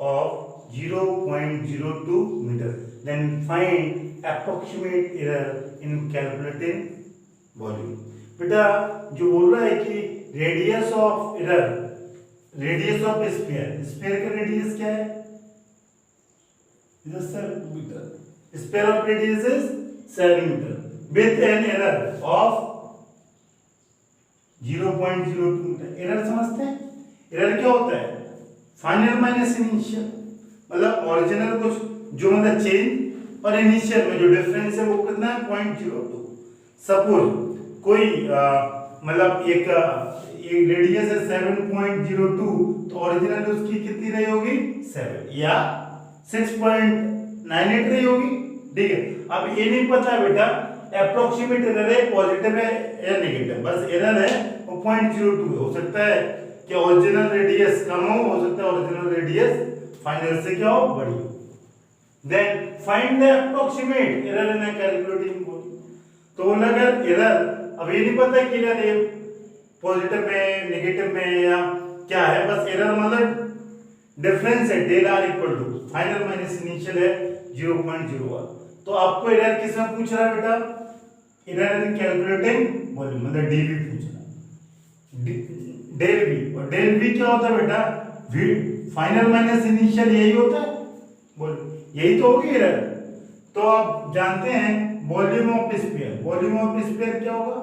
of 0.02 meter, then find approximate error in calculating volume। बेटा जो बोल रहा है कि radius of error, radius of sphere, sphere का रेडियस क्या है? Sphere of radius is 7 metre with an error of 0.02 metre. Error समझते हैं? एरर क्या होता है? फाइनल माइनस इनिशियल, मतलब ओरिजिनल कुछ जो मतलब चेंज और इनिशियल में जो डिफरेंस है वो कितना है? 0.02। सपोज कोई मतलब एक रेडियस है 7.02, तो ओरिजिनल उसकी कितनी रही होगी? 7 या 6.98 रही होगी। ठीक है, अब ये नहीं पता बेटा अप्रोक्सीमेट एरर है पॉजिटिव है या नेगेटिव, बस एरर है वो 0.02 हो सकता है कि ओरिजिनल रेडियस कम हो सकता है ओरिजिनल रेडियस फाइनल से क्या हो? बड़ी हो। Then find the approximate error in calculating volume. तो अगर एरर अब ये नहीं पता कि एरर ये पॉजिटिव में नेगेटिव में या क्या है, बस एरर मतलब डिफरेंस है del r equal to final minus initial है 0.01। तो आपको एरर किसमें पूछ रहा है बेटा, एरर इन कैलकुलेटिंग वॉल्यूम मतलब डीवी पूछ रहा है, डेल वी। और डेल वी क्या होता है बेटा, वी फाइनल माइनस इनिशियल यही होता है, बोल यही तो होगी एरर। तो आप जानते हैं volume of sphere, volume of sphere क्या होगा,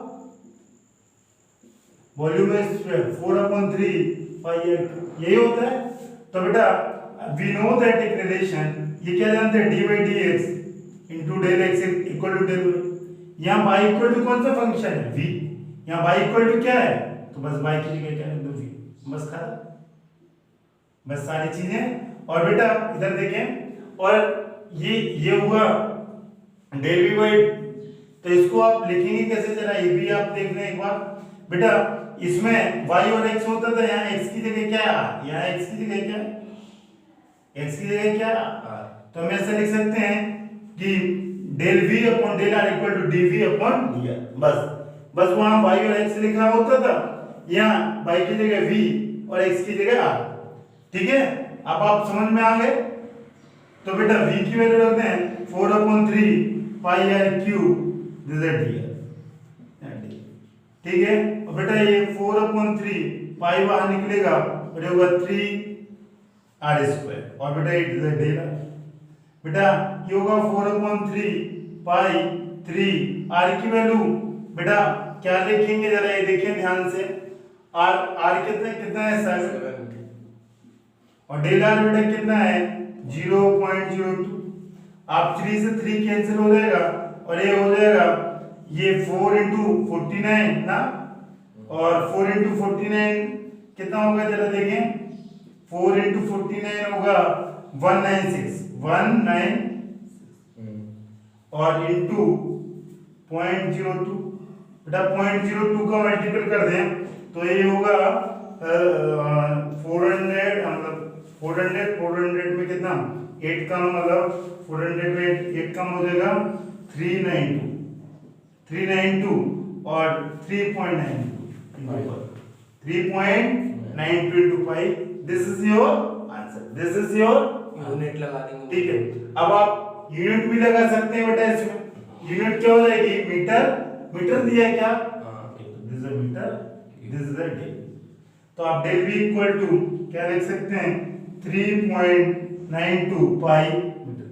volume of sphere 4/3 pi r यही होता है। तो बेटा वी नो दैट एक रिलेशन, ये क्या जानते हैं, d by D x into del x equal to del y. यहाँ बाई इक्वल टू कौन सा फंक्शन है, वी। यहाँ बाई इक्वल टू क्या है, तो बस बाई की जगह क्या है, वी, बस खत्म, बस सारी चीजें। और बेटा इधर देखें, और ये हुआ डेल वी बाई, तो इसको आप लिखेंगे कैसे, जरा ये भी आप देख लें एक बार बेटा। इसमें y और x होता था, यहाँ x की जगह क्या है, यहाँ x की जगह क्या है, x की जगह क्या है, तो हम ऐसे लिख सकते हैं कि del v upon del r equal to dv upon dr। बस वहां y और x लिखा होता था, यहाँ y की जगह v और x की जगह r। ठीक है, अब आप समझ में आ गए। तो बेटा v की वैल्यू रखते हैं 4/3 pi R cube this is dr। ठीक है, और बेटा ये 4/3 पाई बाहर निकलेगा और ये होगा 3r²। और बेटा ये डेल आर, बेटा ये होगा 4/3 पाई 3 r की वैल्यू बेटा क्या लिखेंगे, जरा ये देखें ध्यान से, r कितना है 7, और डेल आर बेटा कितना है 0.02। आप 3 से 3 कैंसिल हो जाएगा और ये हो जाएगा ये 4 into 49 ना, और 4 into 49 कितना होगा जरा देखें, 4 into 49 होगा 196 और इंटू 0.02, बेटा 0.02 का मल्टीपल कर दें तो ये होगा 400, मतलब 400 में कितना 8 कम, मतलब 400 में 8 कम हो जाएगा 392 और 3.92 into pi। This is your answer, this is your unit लगा देंगे। ठीक है, अब आप यूनिट भी लगा सकते हैं बेटा, इसमें यूनिट क्या हो जाएगी, मीटर, मीटर दिया है क्या, this is metre, this is del. तो आप डेल v इक्वल टू क्या लिख सकते हैं 3.92 पाई मीटर।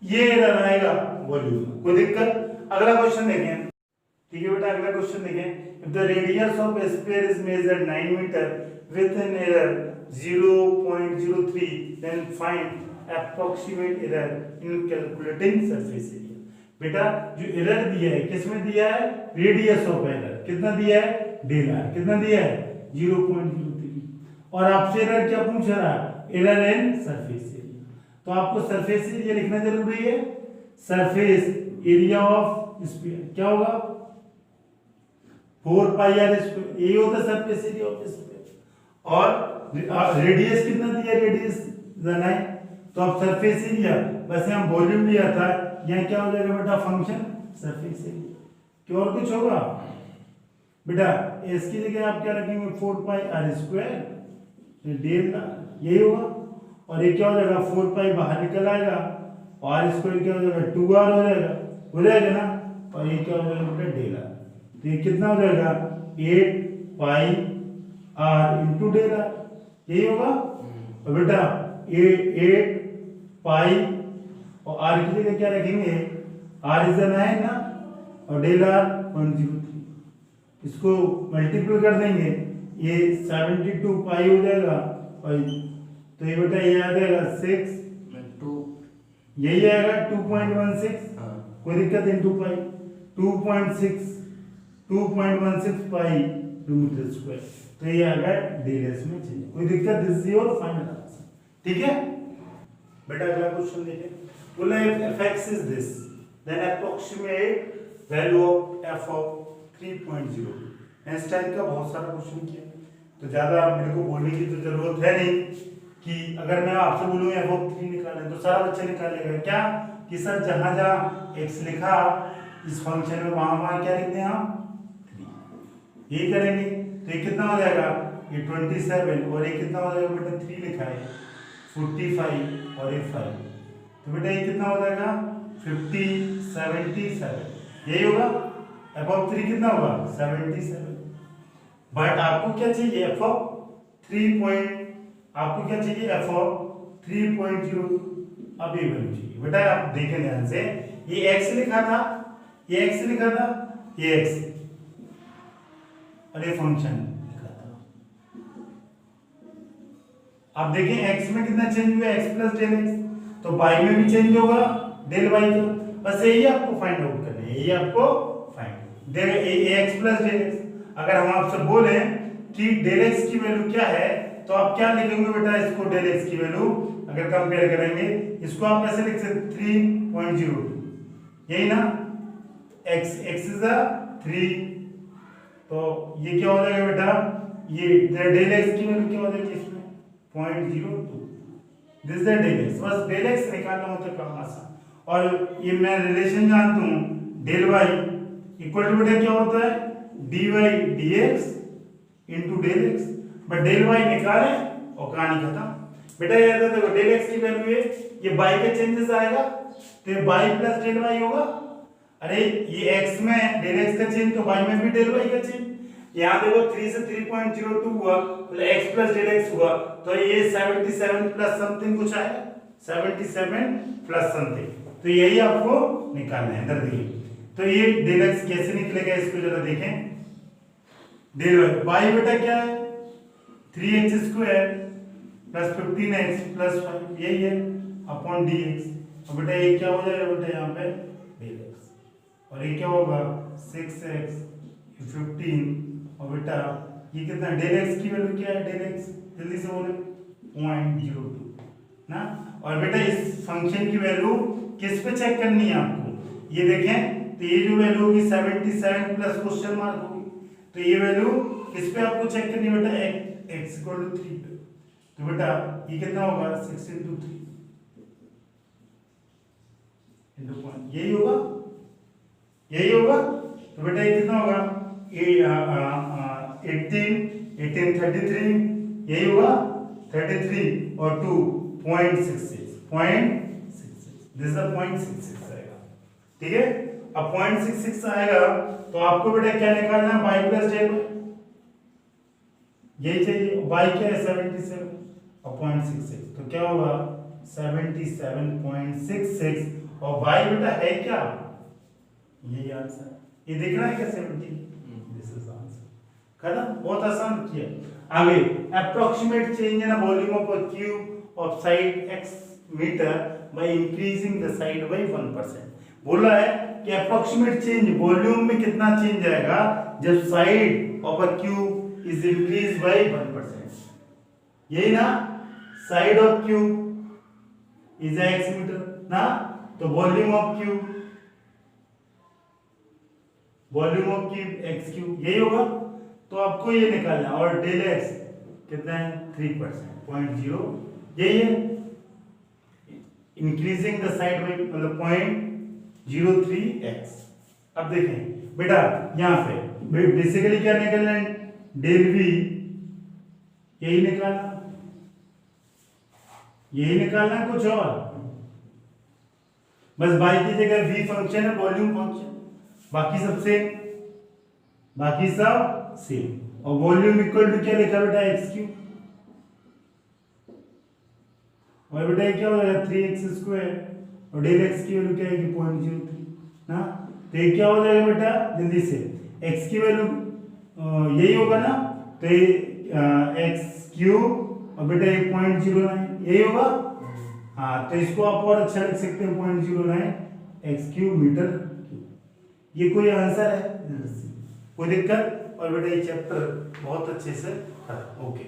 ये एरर आएगा वॉल्यूम, कोई दिक्कत। अगला क्वेश्चन देखें, ठीक है बेटा, अगला क्वेश्चन देखें। If the radius of a sphere is measured 9 मीटर with an error 0.03 then find approximate error in calculating surface area। बेटा जो एरर दिया है किसमें दिया है, रेडियस ऑफ एरर कितना दिया है, डेल आर कितना दिया है 0.03, और आपसे एरर क्या पूछ रहा है, एरर इन सरफेस एरिया। तो आपको सरफेस एरिया लिखना जरूरी है, सरफेस एरिया ऑफ स्फीयर क्या होगा 4 पाई आर स्क्वायर, यही होता है सरफेस एरिया ऑफ स्फीयर। और रेडियस कितना दिया, रेडियस जाना है, तो अब सरफेस एरिया, बस यहाँ वॉल्यूम लिया था, यहाँ क्या हो जाएगा बेटा फंक्शन सरफेस एरिया, क्या और कुछ होगा बेटा, इसकी जगह आप क्या रखेंगे 4 पाई आर स्क्वायर डेल यही होगा, और ये क्या हो जाएगा 4 पाई बाहर निकल आएगा, आर स्क्वायर क्या हो जाएगा 2r हो जाएगा ना, और ये क्या हो जाएगा बेटा डेल आर। तो ये कितना हो जाएगा 8 पाई r इंटू डेल आर, यही होगा। और बेटा ये 8 पाई और r की जगह क्या रखेंगे, r इज 9 ना, और डेल आर 103, इसको मल्टीपल कर देंगे, ये 72 पाई हो जाएगा, और तो ये बेटा ये आ जाएगा 6 यही आएगा 2.16, कोई दिक्कत into pi 2.16 pi metre square, तो ये आ गया डेल में चेंज, कोई दिक्कत, this is your final answer. ठीक है बेटा, अगला क्वेश्चन देखें, बोला if x is this then approximate value of f of 3.0। इस टाइप का बहुत सारा क्वेश्चन किया, तो ज्यादा मेरे को बोलने की तो जरूरत है नहीं कि अगर मैं आपसे बोलूँ f of 3 निकालें तो सारा बच्चा निकाल लेगा क्या, कि सर जहां जहां x लिखा इस फंक्शन में वहां क्या लिखते हैं हम 3, यही करेंगे। तो ये कितना हो जाएगा, ये 27, और ये कितना हो जाएगा बेटा 3 लिखा है, 45 और ये 5, तो बेटा ये कितना हो जाएगा 50 77, यही होगा। एफ ऑफ 3 कितना होगा 77। बट आपको क्या चाहिए एफ ऑफ 3 आपको क्या चाहिए एफ ऑफ 3.0, अब ये वैल्यू चाहिए। बेटा आप देखें ध्यान से, ये x लिखा था, ये x लिखा था, ये x और ये फंक्शन लिखा था। आप देखें x में कितना चेंज हुआ x प्लस डेल x, तो y में भी चेंज होगा डेल y का। बस यही आपको फाइंड आउट करना है, यही आपको फाइंड देखिए ax प्लस डेल x। अगर हम आपसे बोले कि डेल x की वैल्यू क्या है, तो आप क्या लिखेंगे बेटा, इसको डेल x की वैल्यू अगर कंपेयर करेंगे, इसको आप कैसे लिख सकते 3.02, यही ना, x इज 3, तो ये क्या हो जाएगा बेटा, ये डेल x की वैल्यू क्या हो जाएगी इसमें 0.02, दिस द डेल x। बस डेल x निकालना होता है काम आसान। और ये मैं रिलेशन जानता हूँ, डेल y इक्वल टू बेटा क्या होता है dy dx into del x, but del y निकाले और कहानी खत्म। बेटा ये देखो डेल x की वैल्यू है, ये y के चेंजेस आएगा, तो ये y प्लस डेल y होगा। अरे ये x में डेल x का चेंज, तो y में भी डेल y का चेंज। यहाँ देखो 3 से 3.02 हुआ, तो x प्लस डेल x हुआ, तो ये 77 प्लस समथिंग कुछ आएगा, 77 प्लस समथिंग, तो यही आपको निकालना है। इधर देखिए, तो ये डेल x कैसे निकलेगा, इसको जरा देखें। डेल y बेटा क्या है 3x square plus 15x plus 5, यही है अपॉन dx। और बेटा ये क्या हो जाएगा बेटा यहाँ पे डेल x, और ये क्या होगा 6x 15, और बेटा ये कितना डेल x की वैल्यू क्या है, डेल x जल्दी से बोले 0.02 ना। और बेटा इस फंक्शन की वैल्यू किस पे चेक करनी है आपको, ये देखें, तो ये जो वैल्यू होगी 77 प्लस क्वेश्चन मार्क होगी, तो ये वैल्यू किस पे आपको चेक करनी है बेटा, x इक्वल टू 3 पे। तो बेटा ये कितना होगा 6 into 3 into पॉइंट, यही होगा, यही होगा। तो बेटा ये कितना होगा 18 33, यही होगा 33 और 2.66 दिस इज 0.66 आएगा, ठीक है। अब 0.66 आएगा, तो आपको बेटा क्या निकालना है y प्लस डेल y, यही चाहिए। y क्या है 77 और 0.66, तो क्या होगा 77.66, और y बेटा है क्या, यही आंसर, ये देख रहा है क्या 70, दिस इज आंसर, खत्म। बहुत आसान किया। आगे approximate change in volume of a cube of side x metre by increasing the side by 1%। बोला है कि अप्रोक्सीमेट चेंज वॉल्यूम में कितना चेंज आएगा जब side of a cube is increase by 1%, यही ना, side of cube is x metre ना, तो volume of cube x cube, यही होगा। तो आपको ये निकालना है, और डेल x कितना है 3%, 0.0, यही है, इंक्रीजिंग द साइड बाय मतलब 0.03x। अब देखें बेटा यहाँ पे बेसिकली क्या निकलना है, डेल v, यही निकालना है, कुछ और बस y की जगह v फंक्शन है, वॉल्यूम फंक्शन, बाकी सब सेम। और वॉल्यूम इक्वल टू क्या लिखा बेटा x क्यूब, और बेटा ये क्या हो जाएगा 3x स्क्वायर, और डेल x की वैल्यू क्या है 0.03 ना, तो ये क्या हो जाएगा बेटा जल्दी से, x की वैल्यू यही होगा ना, तो ये x क्यूब और बेटा ये 0.09 यही होगा। हाँ, तो इसको आप और अच्छा लिख सकते हैं 0.09 x क्यूब मीटर क्यूब, ये कोई आंसर है, कोई दिक्कत। और बेटा ये चैप्टर बहुत अच्छे से खत्म, ओके।